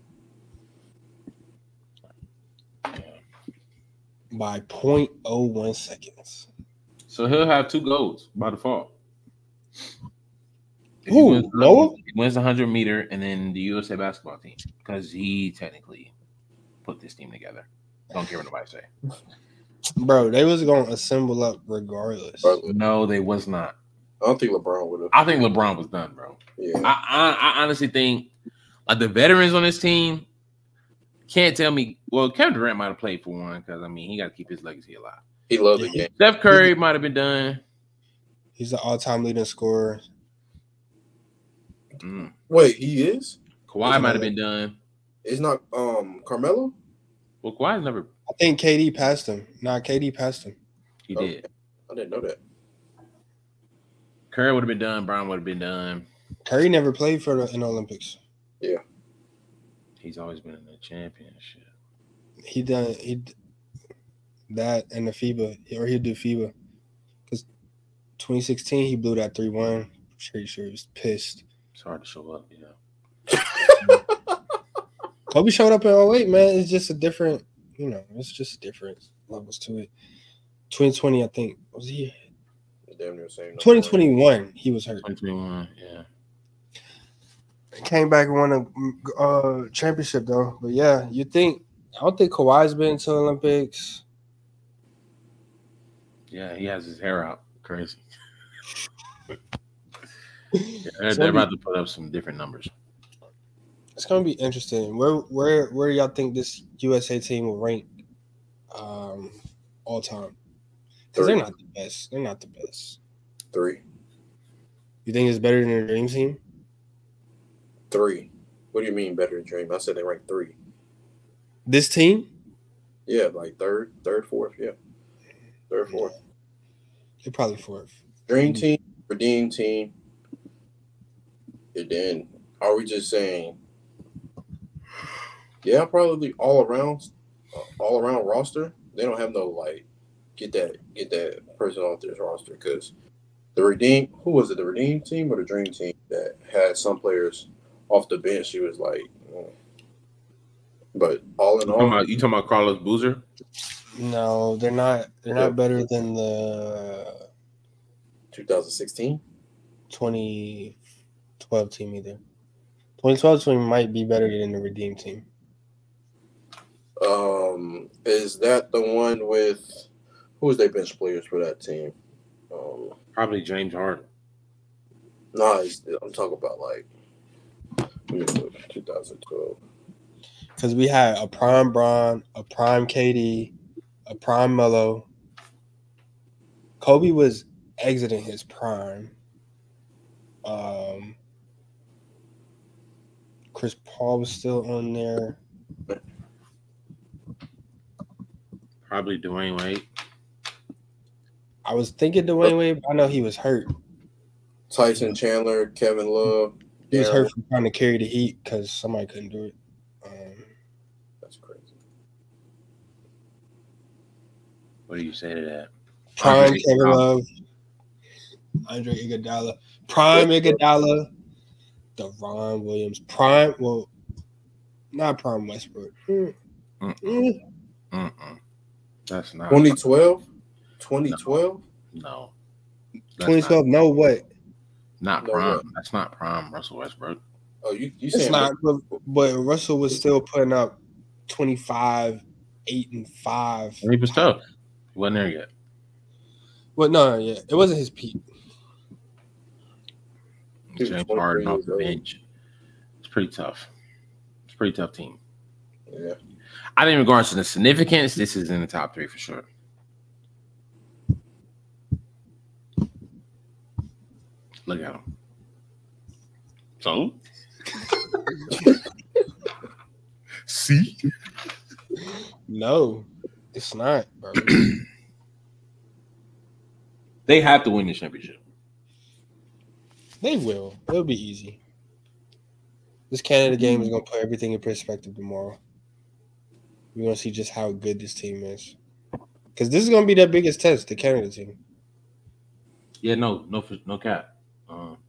Speaker 1: By 0.01 seconds.
Speaker 6: So he'll have 2 golds by default.
Speaker 1: Who? Noah?
Speaker 6: He wins the 100-meter and then the USA basketball team because he technically put this team together. Don't care what nobody say.
Speaker 1: Bro, they was going to assemble up regardless.
Speaker 6: No, they was not.
Speaker 3: I don't think LeBron would have.
Speaker 6: I think LeBron was done, bro.
Speaker 3: Yeah.
Speaker 6: I honestly think like the veterans on this team can't tell me. Well, Kevin Durant might have played for one because I mean he got to keep his legacy alive.
Speaker 3: He loved the game.
Speaker 6: Steph Curry might have been done.
Speaker 1: He's the all-time leading scorer.
Speaker 3: Wait, he is?
Speaker 6: Kawhi might have been done.
Speaker 3: It's not Carmelo?
Speaker 6: Well, Kawhi's never.
Speaker 1: I think KD passed him. Nah, KD passed him.
Speaker 6: He did.
Speaker 3: I didn't know that.
Speaker 6: Curry would have been done. Brown would have been done.
Speaker 1: Curry never played in the Olympics.
Speaker 3: Yeah.
Speaker 6: He's always been in the championship.
Speaker 1: He that and the FIBA, or he'd do FIBA. Because 2016, he blew that 3-1. Pretty sure he was pissed.
Speaker 6: It's hard to show up, yeah.
Speaker 1: Kobe showed up in 08, man. It's just a different, it's just different levels to it. 2020, I think, was he?
Speaker 3: Damn near same.
Speaker 1: 2021, he was hurt.
Speaker 6: 2021, yeah.
Speaker 1: Came back and won a championship, though. But, yeah, I don't think Kawhi's been to Olympics.
Speaker 6: Yeah, he has his hair out. Crazy. They're about to put up some different numbers.
Speaker 1: It's gonna be interesting. Where do y'all think this USA team will rank all time? Because they're not the best. They're not the best.
Speaker 3: 3.
Speaker 1: You think it's better than the Dream Team?
Speaker 3: 3. What do you mean better than Dream? I said they ranked 3.
Speaker 1: This team?
Speaker 3: Yeah, like third, fourth. Yeah, 3rd, 4th.
Speaker 1: They're probably 4th.
Speaker 3: Dream Team, Redeem Team. And then, are we just saying? Yeah, probably all around roster. They don't have no get that person off this roster because the Redeem. Who was it? The Redeem Team or the Dream Team that had some players off the bench? She was like, but all in all,
Speaker 6: you talking about Carlos Boozer?
Speaker 1: No, they're not. They're not better than the
Speaker 3: 2016,
Speaker 1: 2012 team either. 2012 team might be better than the Redeem Team.
Speaker 3: Is that the one with who was their bench players for that team?
Speaker 6: Probably James Harden.
Speaker 3: No, I'm talking about 2012.
Speaker 1: Because we had a prime Bron, a prime KD, a prime Melo. Kobe was exiting his prime. Chris Paul was still on there.
Speaker 6: Probably Dwayne Wade.
Speaker 1: I was thinking Dwayne Wade, but I know he was hurt.
Speaker 3: Tyson Chandler, Kevin Love.
Speaker 1: He was hurt from trying to carry the Heat because somebody couldn't do it.
Speaker 3: That's crazy.
Speaker 6: What do you say to that?
Speaker 1: Prime Kevin Love. Andre Iguodala. Prime Iguodala. Deron Williams. Prime, well, not Prime Westbrook.
Speaker 6: That's not
Speaker 3: 2012. 2012.
Speaker 6: No.
Speaker 1: 2012. No, what?
Speaker 6: Not prime. That's not prime Russell Westbrook.
Speaker 3: Oh, you
Speaker 1: it's
Speaker 3: saying
Speaker 1: not? But Russell was still putting up 25, 8 and 5.
Speaker 6: He was tough. He wasn't there yet.
Speaker 1: Well, no, yeah, it wasn't his peak.
Speaker 6: James Harden off the bench. It's pretty tough. It's a pretty tough team.
Speaker 3: Yeah.
Speaker 6: I think in regards to the significance, this is in the top 3 for sure. Look at him. So? See?
Speaker 1: No, it's not, bro.
Speaker 6: They have to win the championship.
Speaker 1: They will. It'll be easy. This Canada game is going to put everything in perspective tomorrow. We're going to see just how good this team is. Because this is going to be their biggest test, the Canada team.
Speaker 6: Yeah, no cap.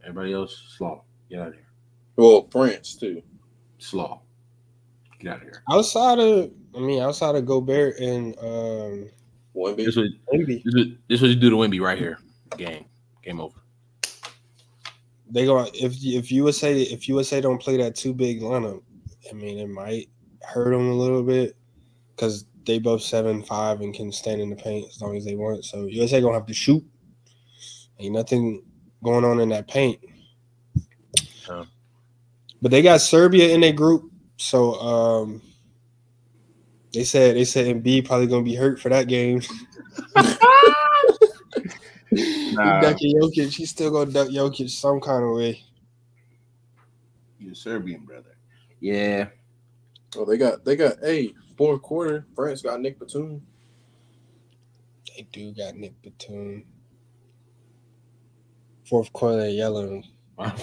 Speaker 6: Everybody else, slaw. Get out of here.
Speaker 3: Well, France, too.
Speaker 6: Slaw. Get out of here.
Speaker 1: Outside of Gobert and
Speaker 3: Wemby.
Speaker 6: This is what you do to Wemby right here. Game over.
Speaker 1: They go if USA don't play that too big lineup, I mean, it might hurt them a little bit because they both 7'5" and can stand in the paint as long as they want. So USA gonna have to shoot. Ain't nothing going on in that paint. But they got Serbia in their group, so they said Embiid probably gonna be hurt for that game. Ducking Jokic, he's still gonna duck Jokic some kind of way.
Speaker 6: You're Serbian, brother. Yeah.
Speaker 3: Oh, they got fourth quarter. France got Nick Batum.
Speaker 1: They do got Nick Batum. Fourth quarter, they yelling. What?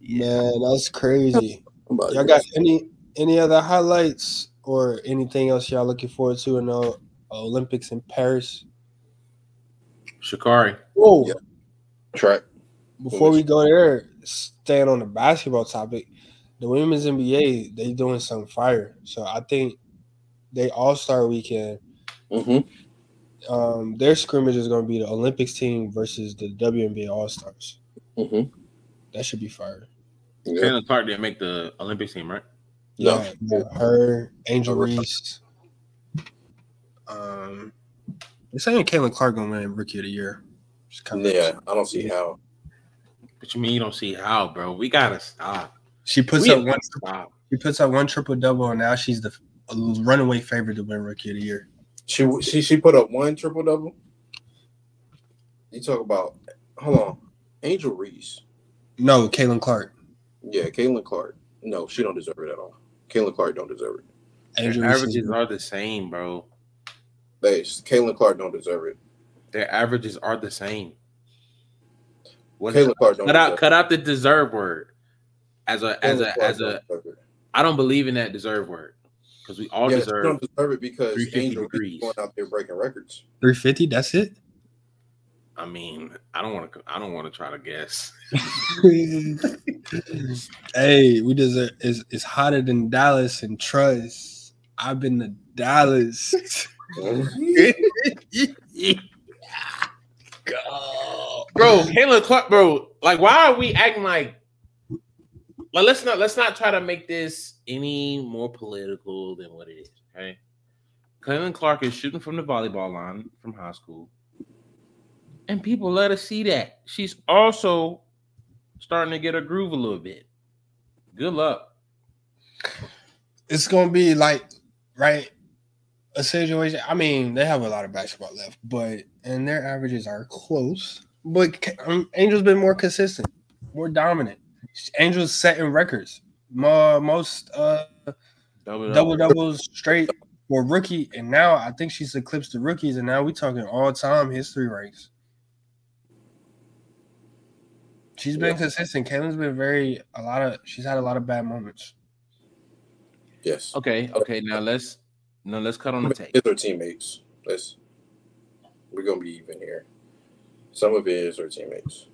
Speaker 1: Man, that's crazy. Y'all got any other highlights or anything else y'all looking forward to in the Olympics in Paris?
Speaker 6: Sha'Carri.
Speaker 1: Whoa.
Speaker 3: Yeah. Track.
Speaker 1: Before we go there, staying on the basketball topic, the women's NBA, they doing some fire. So I think they All-Star weekend.
Speaker 3: Mm-hmm.
Speaker 1: Their scrimmage is going to be the Olympics team versus the WNBA All-Stars.
Speaker 3: Mm-hmm.
Speaker 1: That should be fire.
Speaker 6: Yeah. Caitlin Clark didn't make the Olympics team, right?
Speaker 1: Yeah, her, Angel Reese. They're saying Caitlin Clark gonna win Rookie of the Year.
Speaker 3: I don't see how.
Speaker 6: What you mean you don't see how, bro? We gotta stop.
Speaker 1: She puts up one triple-double, and now she's the runaway favorite to win Rookie of the Year.
Speaker 3: She put up one triple-double? You talk about – hold on. Angel Reese.
Speaker 1: No, Caitlin Clark.
Speaker 3: Yeah, Caitlin Clark. No, she don't deserve it at all. Caitlin Clark don't deserve it.
Speaker 6: Their averages are the same, bro.
Speaker 3: Caitlin Clark don't deserve it.
Speaker 6: Their averages are the same.
Speaker 3: Caitlin Clark don't
Speaker 6: cut out the deserve word. I don't believe in that deserve word because we all deserve.
Speaker 3: Don't deserve it because Angel Reese going out there breaking records.
Speaker 1: 350. That's it.
Speaker 6: I mean, I don't want to try to guess.
Speaker 1: Hey, we deserve. It's hotter than Dallas and trust. I've been to Dallas.
Speaker 6: Bro, Caitlin Clark, bro. Like, why are we acting like let's not try to make this any more political than what it is. Okay, Caitlin Clark is shooting from the volleyball line from high school. And people let us see that. She's also starting to get a groove a little bit. Good luck.
Speaker 1: It's going to be a situation. I mean, they have a lot of basketball left, and their averages are close. But Angel's been more consistent, more dominant. Angel's setting records. Most double-doubles straight for rookie. And now I think she's eclipsed the rookies, and now we're talking all-time history ranks. She's been consistent. Caitlin's been she's had a lot of bad moments.
Speaker 3: Yes.
Speaker 6: Okay. Now let's cut on the tape.
Speaker 3: It's her teammates. We're gonna be even here. Some of it is her teammates.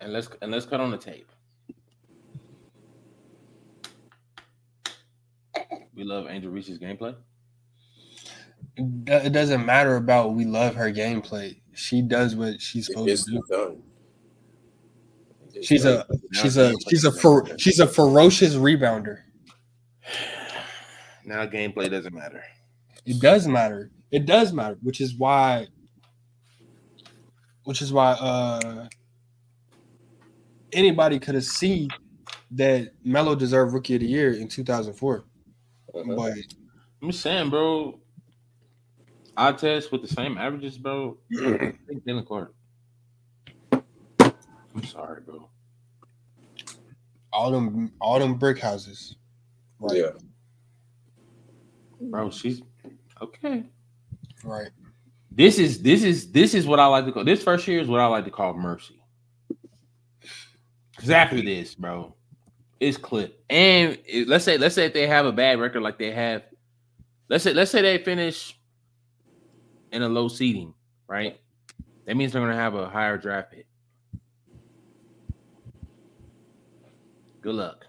Speaker 6: And let's cut on the tape. We love Angel Reese's gameplay.
Speaker 1: It doesn't matter about we love her gameplay. She does what she's supposed to do.
Speaker 3: Done.
Speaker 1: She's a ferocious rebounder.
Speaker 6: Now gameplay doesn't matter.
Speaker 1: It does matter. It does matter, which is why anybody could have seen that Melo deserved Rookie of the Year in 2004. But
Speaker 6: I'm saying, bro, I test with the same averages, bro. I think Dylan Clark. I'm sorry, bro.
Speaker 1: All them brick houses. Right.
Speaker 3: Yeah.
Speaker 6: Bro, she's okay.
Speaker 1: Right.
Speaker 6: This is what I like to call this first year is what I like to call mercy. Exactly this, bro. It's clip. And let's say if they have a bad record like they have, let's say they finish in a low seeding, right? That means they're gonna have a higher draft pick. Good luck.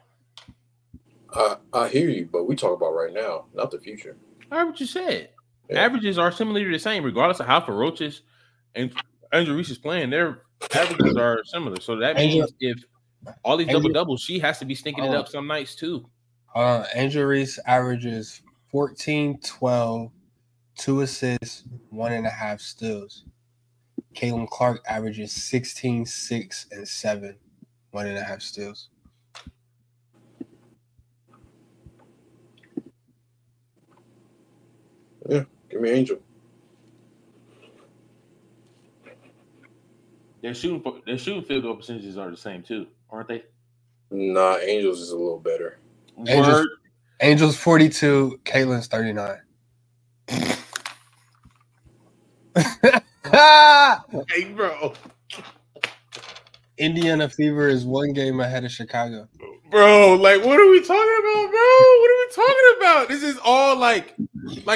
Speaker 3: I hear you, but we talk about right now, not the future.
Speaker 6: I heard what you said.
Speaker 3: Yeah.
Speaker 6: Averages are similarly the same, regardless of how ferocious and Angel Reese is playing. Their averages are similar. So that means if all these double-doubles, she has to be stinking it up some nights too.
Speaker 1: Angel Reese averages 14, 12, 2 assists, 1.5 steals. Caitlin Clark averages 16, 6, and 7, 1.5 steals.
Speaker 3: Yeah, give me Angel.
Speaker 6: Their shooting field goal percentages are the same too, aren't they?
Speaker 3: Nah, Angels is a little better.
Speaker 1: Angels 42, Caitlin's 39.
Speaker 6: Hey, bro.
Speaker 1: Indiana Fever is 1 game ahead of Chicago.
Speaker 6: Bro, like, what are we talking about, bro? What are we talking about? This is all like,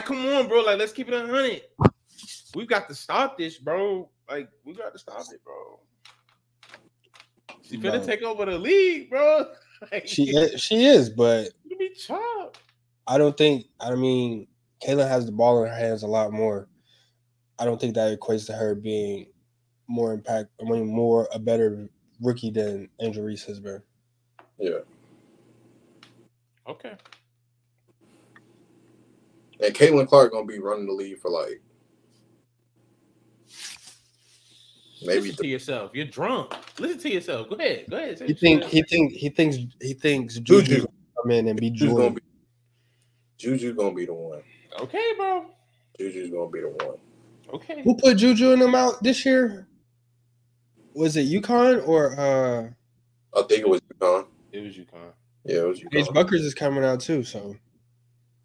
Speaker 6: come on, bro. Like, let's keep it 100. We've got to stop this, bro. Like, we got to stop it, bro. She's finna take over the league, bro. Like,
Speaker 1: she is, but
Speaker 6: you be chopped.
Speaker 1: I mean, Caitlin has the ball in her hands a lot more. I don't think that equates to her being more a better rookie than Angel Reese has been.
Speaker 3: Yeah.
Speaker 6: Okay.
Speaker 3: And Caitlin Clark gonna be running the league for like maybe.
Speaker 6: Listen to yourself. You're drunk. Listen to yourself. Go ahead.
Speaker 1: He thinks Juju come in and be Jordan.
Speaker 3: Juju's gonna be the one.
Speaker 6: Okay, bro.
Speaker 3: Juju's gonna be the one.
Speaker 6: Okay.
Speaker 1: Who put Juju in them out this year? Was it UConn or
Speaker 3: I think it was UConn.
Speaker 6: It was UConn.
Speaker 3: Yeah, it was UConn.
Speaker 1: Paige Buckers is coming out too, so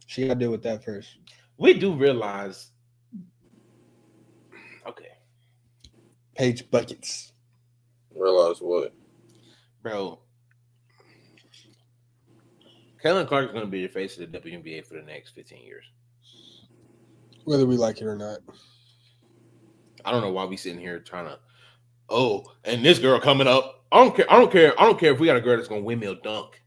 Speaker 1: she got to deal with that first.
Speaker 6: We do realize. Okay.
Speaker 1: Paige Buckets.
Speaker 3: Realize what?
Speaker 6: Bro. Caitlin Clark is going to be the face of the WNBA for the next 15 years.
Speaker 1: Whether we like it or not.
Speaker 6: I don't know why we sitting here trying to, and this girl coming up. I don't care if we got a girl that's going to windmill dunk.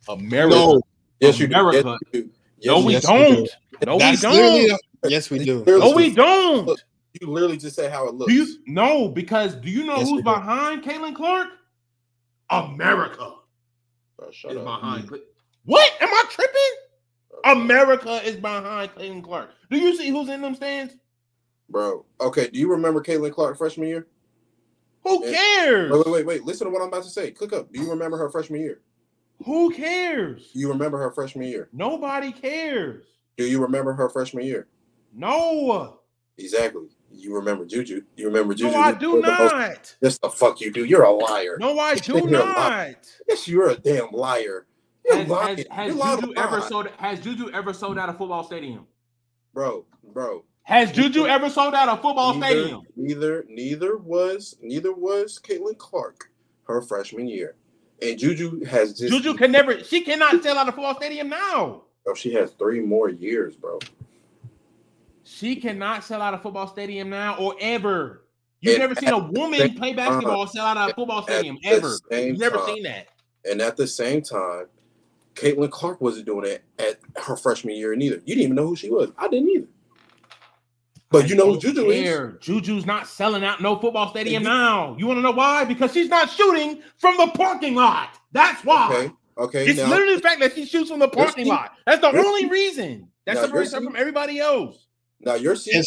Speaker 6: America.
Speaker 3: No. Yes, you
Speaker 6: America.
Speaker 3: do.
Speaker 6: No, we don't. No, we don't.
Speaker 1: Yes, we do.
Speaker 6: No, we don't.
Speaker 3: Look, you literally just said how it looks.
Speaker 6: Because do you know who's behind Caitlin Clark? America.
Speaker 3: Shut up.
Speaker 6: Behind. What? Am I tripping? America is behind Caitlin Clark. Do you see who's in them stands?
Speaker 3: Bro. Okay, do you remember Caitlin Clark freshman year?
Speaker 6: Who cares?
Speaker 3: Wait. Listen to what I'm about to say. Click up. Do you remember her freshman year?
Speaker 6: Who cares?
Speaker 3: You remember her freshman year?
Speaker 6: Nobody cares.
Speaker 3: Do you remember her freshman year?
Speaker 6: No.
Speaker 3: Exactly. You remember Juju. You remember Juju.
Speaker 6: No, I do not.
Speaker 3: Yes, the fuck you do. You're a liar.
Speaker 6: No, I do not.
Speaker 3: Yes, you're a damn liar. You're lying.
Speaker 6: Has Juju ever sold out a football stadium?
Speaker 3: Bro.
Speaker 6: Has Juju ever sold out a football stadium?
Speaker 3: Neither was Caitlin Clark her freshman year. And Juju has just
Speaker 6: she cannot sell out a football stadium now.
Speaker 3: Bro, she has 3 more years, bro.
Speaker 6: She cannot sell out a football stadium now or ever. You've never seen a woman play basketball sell out a football stadium ever. You've never seen that.
Speaker 3: And at the same time, Caitlin Clark wasn't doing it at her freshman year neither. You didn't even know who she was. I didn't either. But you know who Juju is?
Speaker 6: Juju's not selling out no football stadium now. You want to know why? Because she's not shooting from the parking lot. That's why.
Speaker 3: Okay,
Speaker 6: it's literally the fact that she shoots from the parking lot. That's the only reason. That separates her from everybody else.
Speaker 3: Now your seat.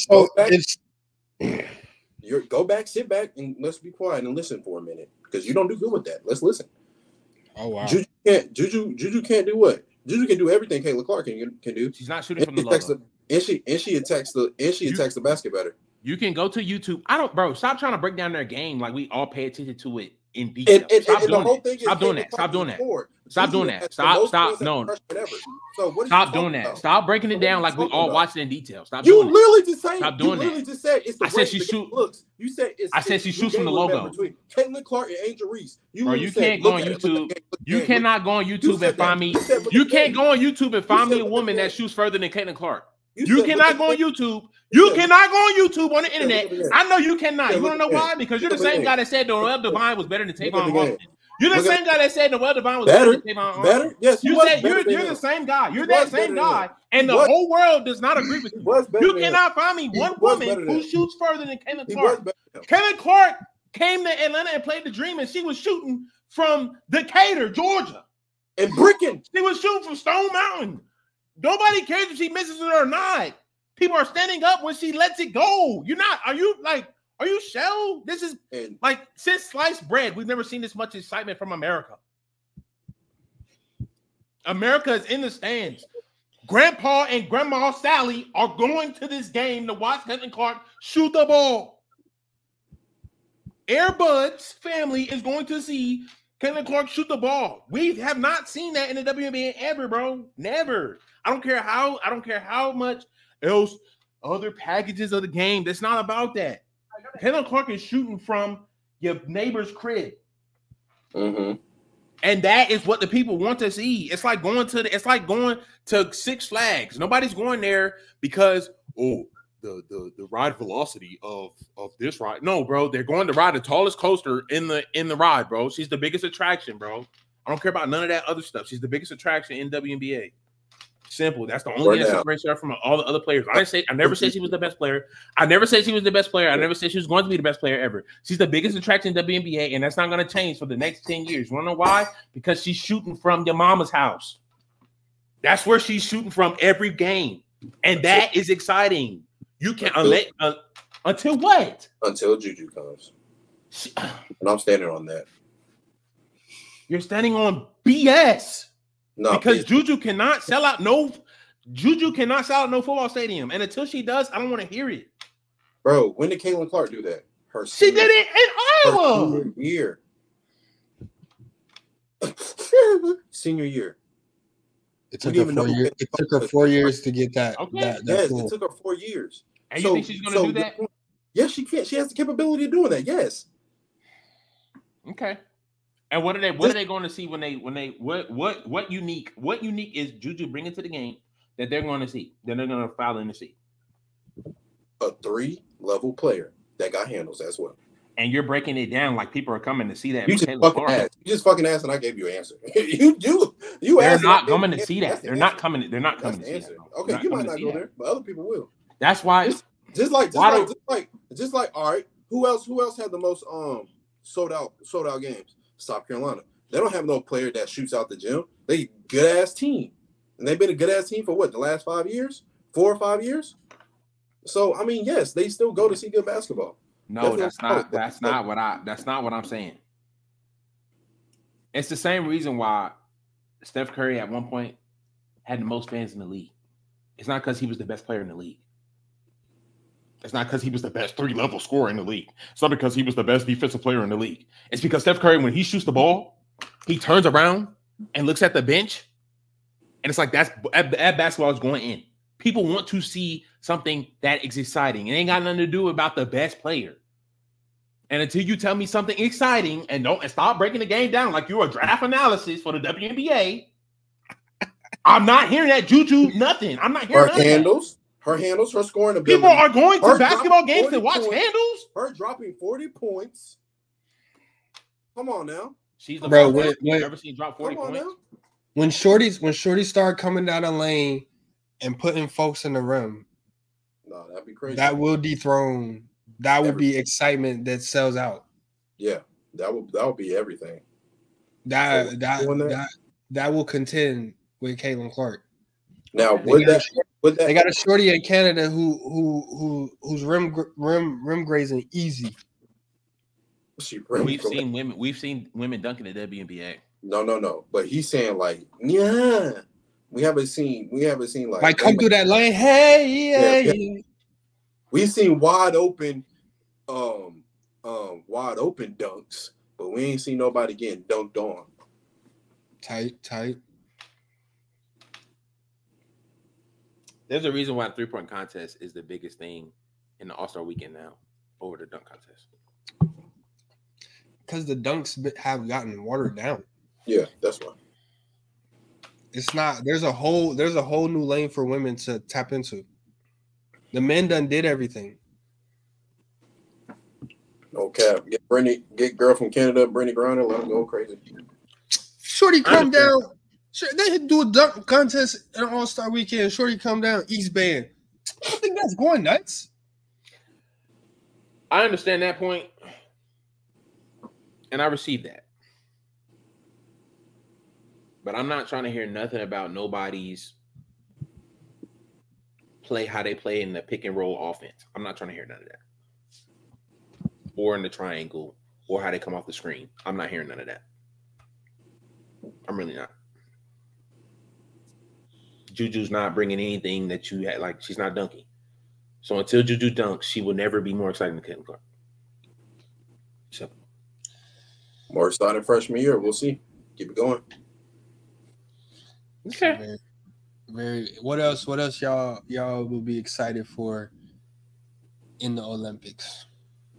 Speaker 3: Go back, sit back, and let's be quiet and listen for a minute because you don't do good with that. Let's listen.
Speaker 1: Oh wow.
Speaker 3: Juju can't do what? Juju can do everything Caitlin Clark can do.
Speaker 6: She's not shooting from the logo.
Speaker 3: And she attacks the basket better.
Speaker 6: You can go to YouTube. Stop trying to break down their game like we all pay attention to it in detail. Stop doing that. Stop doing that. Stop doing that. Stop. No. Stop doing that. Stop breaking it down like we all watch it in detail. Stop doing that.
Speaker 3: You literally just said.
Speaker 6: Stop doing that.
Speaker 3: Just said it's the
Speaker 6: I said she shoots.
Speaker 3: You said it's.
Speaker 6: I said she shoots from the logo.
Speaker 3: Caitlin Clark and Angel Reese.
Speaker 6: You can't go on YouTube. You cannot go on YouTube and find me. You can't go on YouTube and find me a woman that shoots further than Caitlin Clark. You cannot go on YouTube. You cannot go on YouTube on the internet. I know you cannot. You want to know why? Because you're the same guy that said Noel Devine was better than Tavon Austin. You're the same guy that said Noel Devine was better than Tavon Austin.
Speaker 3: Better? Yes,
Speaker 6: you said you're the same guy. You're that same guy, and the whole world does not agree with you. You cannot find me one woman who shoots further than Caitlin Clark. Caitlin Clark came to Atlanta and played the Dream, and she was shooting from Decatur, Georgia,
Speaker 3: and bricking.
Speaker 6: She was shooting from Stone Mountain. Nobody cares if she misses it or not. People are standing up when she lets it go. Are you shell? This is like since sliced bread, we've never seen this much excitement from America. America is in the stands. Grandpa and Grandma Sally are going to this game to watch Caitlin Clark shoot the ball. Airbud's family is going to see Caitlin Clark shoot the ball. We have not seen that in the WNBA ever, bro. Never. I don't care how much else other packages of the game. That's not about that. Caitlin Clark is shooting from your neighbor's crib.
Speaker 3: Mm-hmm.
Speaker 6: And that is what the people want to see. It's like going to Six Flags. Nobody's going there because the ride velocity of this ride. No, bro, they're going to ride the tallest coaster in the ride, bro. She's the biggest attraction, bro. I don't care about none of that other stuff. She's the biggest attraction in WNBA. Simple. That's the only thing that separates her from all the other players. I never said she was the best player. I never said she was the best player. I never said she was going to be the best player ever. She's the biggest attraction in WNBA, and that's not going to change for the next 10 years. You want to know why? Because she's shooting from your mama's house. That's where she's shooting from every game, and that is exciting. You can't until what? Until
Speaker 3: Juju comes, and I'm standing on that.
Speaker 6: You're standing on BS.
Speaker 3: No,
Speaker 6: because Juju cannot sell out no football stadium, and until she does, I don't want to hear it.
Speaker 3: Bro, when did Caitlin Clark do that?
Speaker 6: She did it in Iowa.
Speaker 3: Senior year.
Speaker 1: It took her 4 years. It took her 4 years to get that.
Speaker 6: Okay.
Speaker 3: Yes, it took her 4 years.
Speaker 6: And you think she's going to do that?
Speaker 3: Yes, she can. She has the capability of doing that. Yes.
Speaker 6: Okay. And what are they going to see what unique is Juju bringing to the game that they're going to see, that they're going to file in to see?
Speaker 3: A 3-level player that got handles as well.
Speaker 6: And you're breaking it down like people are coming to see that.
Speaker 3: You just fucking asked and I gave you an answer. you
Speaker 6: They're not coming to see that. They're not coming to see that.
Speaker 3: Okay, you might not go there, but other people will.
Speaker 6: That's why
Speaker 3: just like all right, who else had the most sold out games? South Carolina. They don't have no player that shoots out the gym. They good ass team, and they've been a good ass team for what, the last 5 years, 4 or 5 years. So I mean, yes, they still go to see good basketball.
Speaker 6: No, that's not what I'm saying. It's the same reason why Steph Curry at one point had the most fans in the league. It's not because he was the best player in the league. It's not because he was the best 3-level scorer in the league. It's not because he was the best defensive player in the league. It's because Steph Curry, when he shoots the ball, he turns around and looks at the bench, and it's like that basketball is going in. People want to see something that is exciting. It ain't got nothing to do about the best player. And until you tell me something exciting and stop breaking the game down like you're a draft analysis for the WNBA, I'm not hearing that Juju nothing. I'm not hearing
Speaker 3: Her handles, her scoring ability.
Speaker 6: People are going to basketball games to watch handles.
Speaker 3: Her dropping 40 points. Come on now.
Speaker 6: She's the bro. I've never seen drop 40 points.
Speaker 3: Now.
Speaker 1: When shorties start coming down the lane and putting folks in the rim,
Speaker 3: no, that'd be crazy.
Speaker 1: That will dethrone. That would be excitement that sells out.
Speaker 3: Yeah, that would be everything.
Speaker 1: That that will contend with Caitlin Clark.
Speaker 3: Now,
Speaker 1: they got a shorty in Canada who's rim grazing easy.
Speaker 6: We've seen women dunking the WNBA.
Speaker 3: No. But he's saying like, yeah, we haven't seen like
Speaker 1: come through that lane. Hey.
Speaker 3: We've seen wide open dunks, but we ain't seen nobody getting dunked on.
Speaker 1: Tight.
Speaker 6: There's a reason why the 3-point contest is the biggest thing in the All-Star weekend now over the dunk contest.
Speaker 1: Because the dunks have gotten watered down.
Speaker 3: Yeah, that's why.
Speaker 1: It's not. There's a whole new lane for women to tap into. The men done did everything.
Speaker 3: No cap. Get girl from Canada, Brittany Griner, let them go crazy.
Speaker 1: Shorty come down. They do a dunk contest in an All-Star weekend. Shorty come down, East Band. I don't think that's going nuts.
Speaker 6: I understand that point, and I receive that. But I'm not trying to hear nothing about nobody's how they play in the pick and roll offense. I'm not trying to hear none of that. Or in the triangle, or how they come off the screen. I'm not hearing none of that. I'm really not. Juju's not bringing anything that you had. Like, she's not dunking. So until Juju dunks, she will never be more exciting than Caitlin Clark. So,
Speaker 3: more exciting freshman year. We'll see. Keep it going.
Speaker 6: Okay.
Speaker 1: Very. What else y'all will be excited for in the Olympics?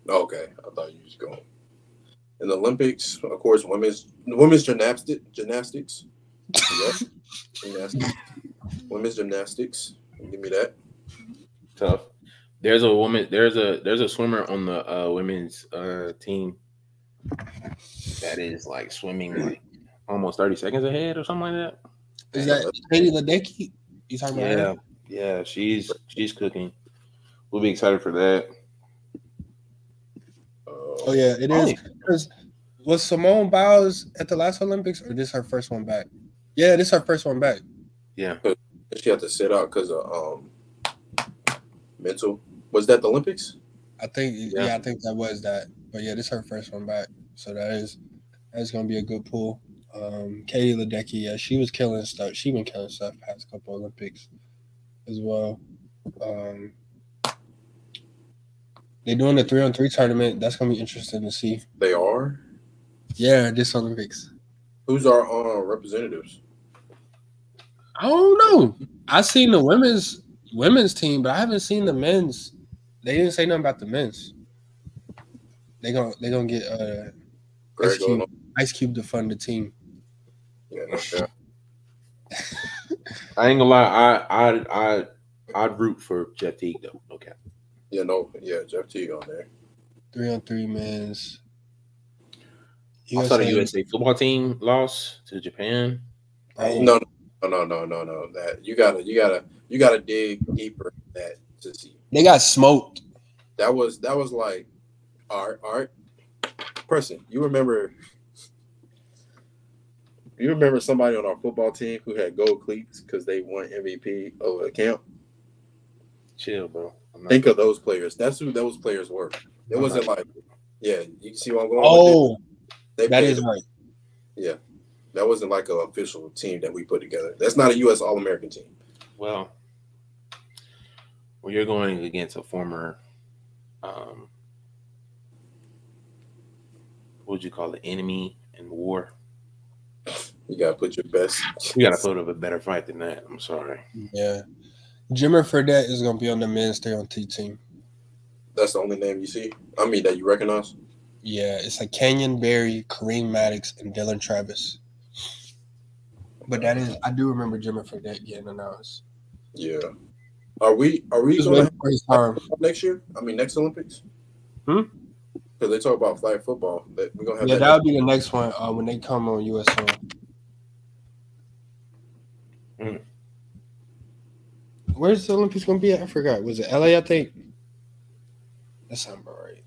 Speaker 3: Okay, I thought you was going. In the Olympics, of course, women's gymnastics. Yep. Gymnastics. Women's gymnastics. Give me that.
Speaker 6: Tough. There's a woman. There's a swimmer on the women's team that is like swimming like almost 30 seconds ahead or something like that.
Speaker 1: Is that Katie Ledecky? You talking about her?
Speaker 6: Yeah. She's cooking. We'll be excited for that.
Speaker 1: Oh yeah, it is. Because was Simone Biles at the last Olympics, or this her first one back? Yeah, this is her first one back.
Speaker 6: Yeah,
Speaker 3: she had to sit out because of mental. Was that the Olympics?
Speaker 1: I think I think that was that. But yeah, this is her first one back, so that's gonna be a good pull. Katie Ledecky, yeah, she was killing stuff. She been killing stuff past couple Olympics as well. They're doing the 3-on-3 tournament. That's gonna be interesting to see.
Speaker 3: They are.
Speaker 1: Yeah, this Olympics.
Speaker 3: Who's our representatives?
Speaker 1: I don't know. I seen the women's team, but I haven't seen the men's. They didn't say nothing about the men's. They gonna get Ice Cube to fund the team.
Speaker 3: Yeah, no doubt.
Speaker 6: I ain't gonna lie. I'd root for Jeff Teague though. No cap.
Speaker 3: Yeah, Jeff Teague on there.
Speaker 1: 3-on-3 men's.
Speaker 3: I
Speaker 6: saw the USA football team lost to Japan.
Speaker 3: Oh. No. That you gotta dig deeper in that to see.
Speaker 1: They got smoked.
Speaker 3: That was like art. Person, you remember somebody on our football team who had gold cleats because they won MVP over the camp?
Speaker 6: Chill, bro.
Speaker 3: Think of those players. That's who those players were. It wasn't like, yeah, you see what I'm going
Speaker 1: with? That is right.
Speaker 3: Yeah. That wasn't like an official team that we put together. That's not a U.S. All-American team.
Speaker 6: Well, you're going against a former, what would you call it, enemy in war.
Speaker 3: You got to put your best.
Speaker 6: You got to put up a better fight than that. I'm sorry.
Speaker 1: Yeah. Jimmer Fredette is going to be on the men's 3-on-3 team.
Speaker 3: That's the only name you see? I mean, that you recognize?
Speaker 1: Yeah, it's like Kenyon Berry, Kareem Maddox, and Dylan Travis. But that is, I do remember Jimmer Fredette getting announced.
Speaker 3: Yeah. Are we going to have next year? I mean, next Olympics? Because they talk about flag football. We're gonna have
Speaker 1: that'll be the next one when they come on USO. Where's the Olympics going to be at? I forgot. Was it LA, I think? That sounds about right.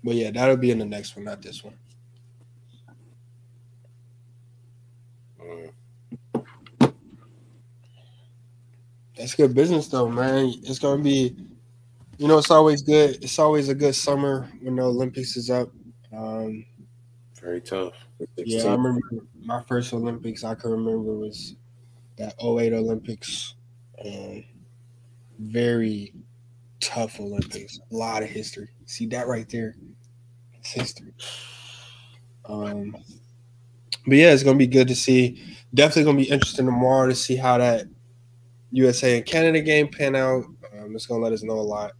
Speaker 1: But yeah, that'll be in the next one, not this one. That's good business though, man. It's gonna be, it's always good. It's always a good summer when the Olympics is up.
Speaker 6: Very tough.
Speaker 1: Yeah, I remember my first Olympics. I can remember was that 08 Olympics. Very tough Olympics. A lot of history. See that right there? It's history. But yeah, it's gonna be good to see. Definitely gonna be interesting tomorrow to see how that USA and Canada game pan out. It's gonna let us know a lot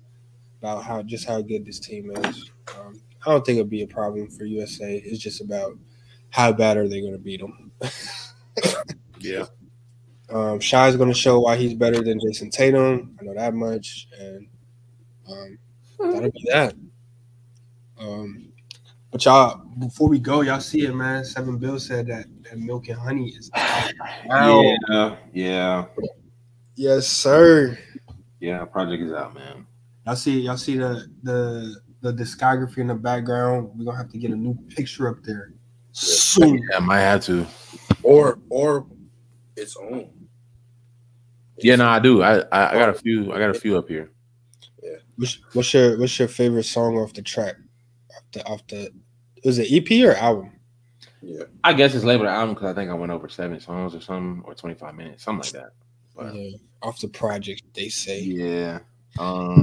Speaker 1: about how good this team is. I don't think it'll be a problem for USA. It's just about how bad are they gonna beat them.
Speaker 6: Yeah.
Speaker 1: Shy's gonna show why he's better than Jason Tatum. I know that much, and that'll be that. But y'all, before we go, y'all see it, man. 7 Bill said that milk and honey is out now.
Speaker 6: Yeah.
Speaker 1: Yes, sir.
Speaker 6: Yeah, project is out, man.
Speaker 1: Y'all see the discography in the background. We're gonna have to get a new picture up there soon.
Speaker 6: Yeah, I might have to.
Speaker 3: Or its own.
Speaker 6: Yeah, no, I do. I got a few. I got a few up here.
Speaker 3: Yeah.
Speaker 1: What's your favorite song off the track? Off the was it EP or album?
Speaker 3: Yeah.
Speaker 6: I guess it's labeled an album because I think I went over 7 songs or something, or 25 minutes, something like that. But,
Speaker 1: yeah, off the project, they say.
Speaker 6: Yeah. I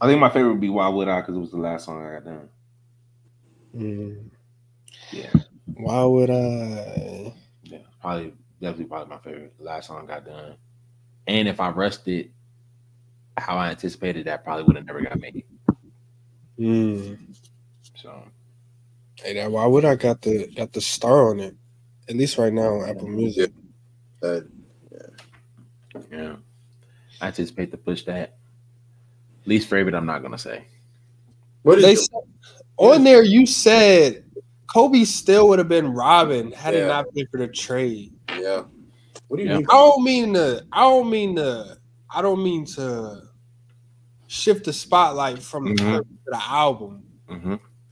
Speaker 6: think my favorite would be Why Would I, because it was the last song I got done. Yeah.
Speaker 1: Why Would I?
Speaker 6: Yeah, definitely my favorite. The last song I got done. And if I rushed it how I anticipated, that probably would have never got made. So,
Speaker 1: hey, that Why Would I got the star on it? At least right now on Apple Music.
Speaker 6: Yeah. I anticipate to push that. Least favorite, I'm not gonna say.
Speaker 3: What
Speaker 1: they said, on there? You said Kobe still would have been Robin had it not been for the trade.
Speaker 3: Yeah. What do you mean?
Speaker 1: I don't mean to shift the spotlight from the to the album.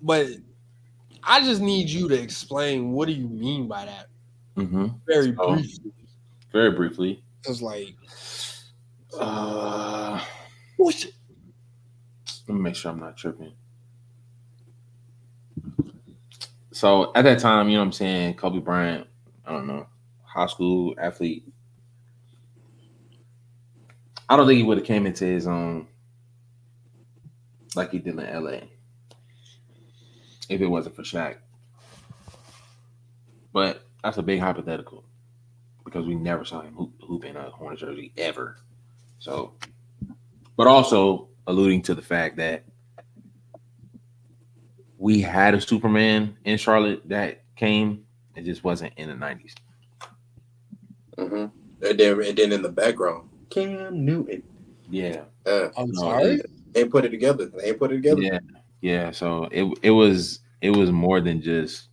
Speaker 1: But I just need you to explain what do you mean by that? Very briefly.
Speaker 6: Very briefly.
Speaker 1: Because like
Speaker 6: let me make sure I'm not tripping. So at that time, you know what I'm saying, Kobe Bryant, I don't know, high school athlete. I don't think he would have came into his own like he did in LA if it wasn't for Shaq. But that's a big hypothetical because we never saw him hoop in a Hornet jersey ever. So, but also alluding to the fact that we had a Superman in Charlotte that came, it just wasn't in the 90s.
Speaker 3: And then in the background, Cam Newton.
Speaker 6: Yeah.
Speaker 1: I'm sorry.
Speaker 3: They put it together.
Speaker 6: Yeah. So it was more than just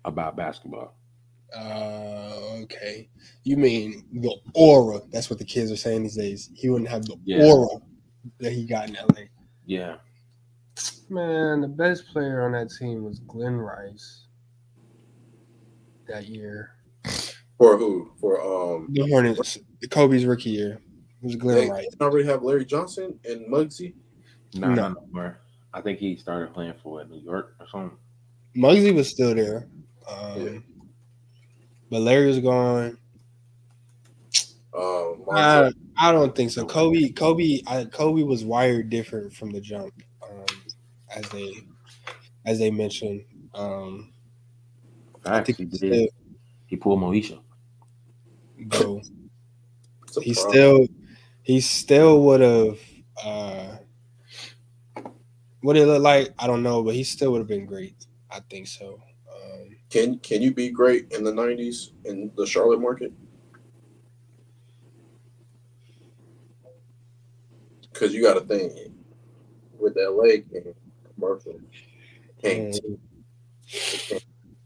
Speaker 6: about basketball.
Speaker 1: Okay. You mean the aura? That's what the kids are saying these days. He wouldn't have the aura that he got in LA.
Speaker 6: Yeah.
Speaker 1: Man, the best player on that team was Glenn Rice that year.
Speaker 3: For who? For
Speaker 1: the Hornets. Kobe's rookie year. It was Glenn Rice.
Speaker 3: Did already have Larry Johnson and Muggsy?
Speaker 6: No. I think he started playing for New York or something.
Speaker 1: Muggsy was still there. But Larry was gone. I don't think so. Kobe was wired different from the jump, as they mentioned. I think
Speaker 6: he pulled Moesha.
Speaker 1: Bro, he still would have. What it look like, I don't know, but he still would have been great. I think so.
Speaker 3: Can you be great in the 90s in the Charlotte market? Because you got to think with the LA game commercial,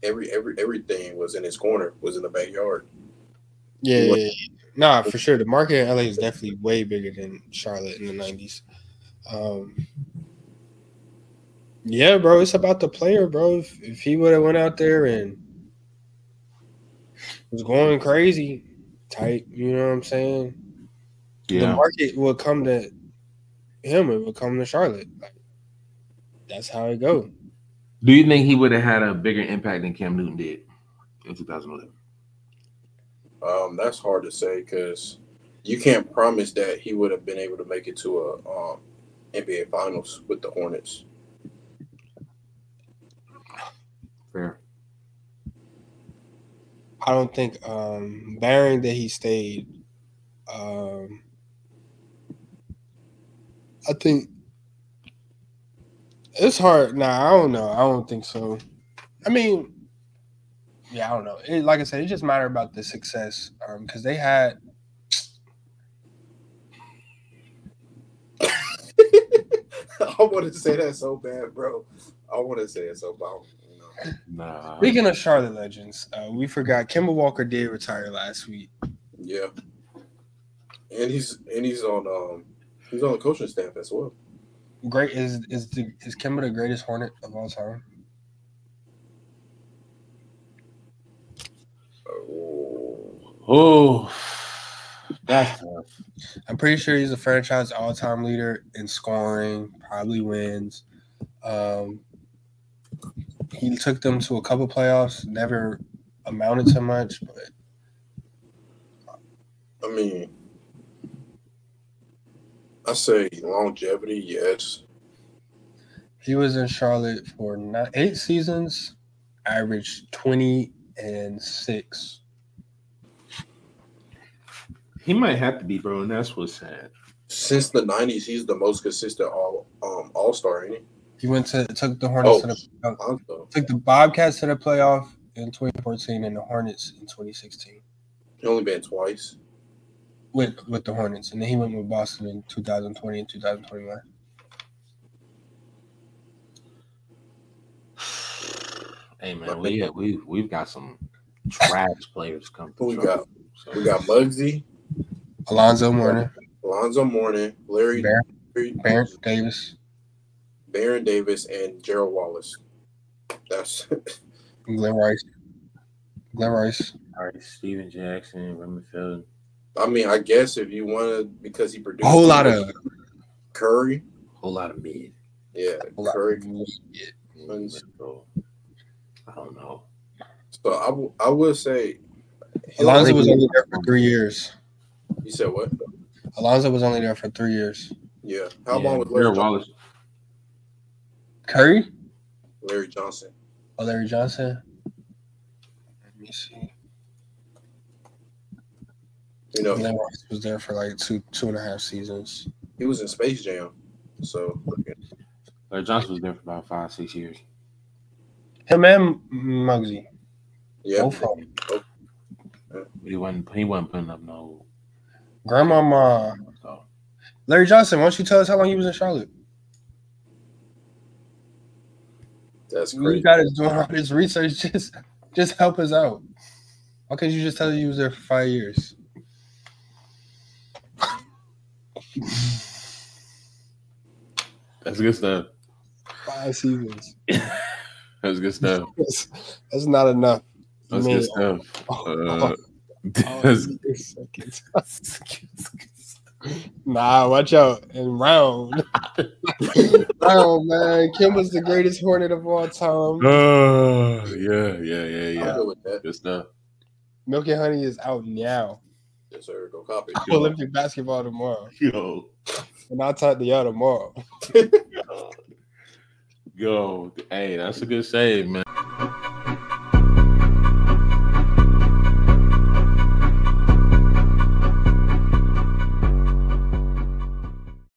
Speaker 3: everything was in his corner, was in the backyard.
Speaker 1: Yeah. Nah, for sure. The market in LA is definitely way bigger than Charlotte in the 90s. Yeah, bro, it's about the player, bro. If he would have went out there and was going crazy, type. You know what I'm saying?
Speaker 6: Yeah.
Speaker 1: The market will come to him. It will come to Charlotte. Like, that's how it goes.
Speaker 6: Do you think he would have had a bigger impact than Cam Newton did in 2011?
Speaker 3: That's hard to say because you can't promise that he would have been able to make it to a NBA Finals with the Hornets.
Speaker 6: Fair.
Speaker 1: I don't think barring that he stayed. I think it's hard. Nah, I don't know. I don't think so. I mean, yeah, I don't know. Like I said, it just mattered about the success because they had.
Speaker 3: I want to say that so bad, bro. I want to say it so bad.
Speaker 6: Nah.
Speaker 1: Speaking of Charlotte legends, we forgot Kemba Walker did retire last week.
Speaker 3: Yeah, and he's on the coaching staff as well.
Speaker 1: Great is Kemba the greatest Hornet of all time?
Speaker 6: Oh, that's tough.
Speaker 1: I'm pretty sure he's a franchise all-time leader in scoring. Probably wins. He took them to a couple playoffs. Never amounted to much, but
Speaker 3: I mean, I say longevity, yes.
Speaker 1: he was in Charlotte for 8 seasons, averaged 20-6.
Speaker 6: He might have to be, bro, and that's what's sad.
Speaker 3: Since the 90s, he's the most consistent all-star, ain't he?
Speaker 1: He took the Hornets took the Bobcats to the playoff in 2014 and the Hornets in 2016.
Speaker 3: He only been twice
Speaker 1: with the Hornets, and then he went with Boston in 2020 and 2021.
Speaker 6: Hey man, we've got some trash players come through.
Speaker 3: We got Muggsy,
Speaker 1: Alonzo Mourning,
Speaker 3: Larry
Speaker 1: Baron
Speaker 3: Davis, and Gerald Wallace. That's
Speaker 1: Glenn Rice,
Speaker 6: Steven Jackson, Remington.
Speaker 3: I mean, I guess if you wanted, because he produced
Speaker 1: a whole lot of
Speaker 3: Curry,
Speaker 6: whole lot of mid.
Speaker 3: Yeah, Curry.
Speaker 6: I don't know.
Speaker 3: So I would say
Speaker 1: Alonzo was only there for 3 years.
Speaker 3: You said what?
Speaker 1: Alonzo was only there for 3 years.
Speaker 3: Yeah. How long was Larry
Speaker 6: Wallace?
Speaker 1: Curry?
Speaker 3: Larry Johnson.
Speaker 1: Oh, Larry Johnson. Let me see.
Speaker 3: You know,
Speaker 1: Larry was there for like two and a half seasons.
Speaker 3: He was in Space Jam. So
Speaker 6: Larry Johnson was there for about 5-6 years.
Speaker 1: Him and Muggsy.
Speaker 3: Yeah.
Speaker 1: Both of them.
Speaker 6: He wasn't putting up no
Speaker 1: grandmama.
Speaker 6: So.
Speaker 1: Larry Johnson, why don't you tell us how long he was in Charlotte?
Speaker 3: That's crazy.
Speaker 1: You got us doing all this research. Just help us out. Why can't you just tell us he was there for 5 years?
Speaker 6: That's good stuff.
Speaker 1: 5 seasons.
Speaker 6: That's good stuff.
Speaker 1: That's not enough.
Speaker 6: That's good stuff.
Speaker 1: Nah, watch out. And round. Round, man. Kim was the greatest Hornet of all time.
Speaker 6: Yeah. Good stuff.
Speaker 1: Milk and Honey is out now.
Speaker 3: Yes, sir. Go copy.
Speaker 1: Olympic basketball tomorrow.
Speaker 6: Yo.
Speaker 1: And I'll talk to y'all tomorrow.
Speaker 6: Yo. Hey, that's a good save, man.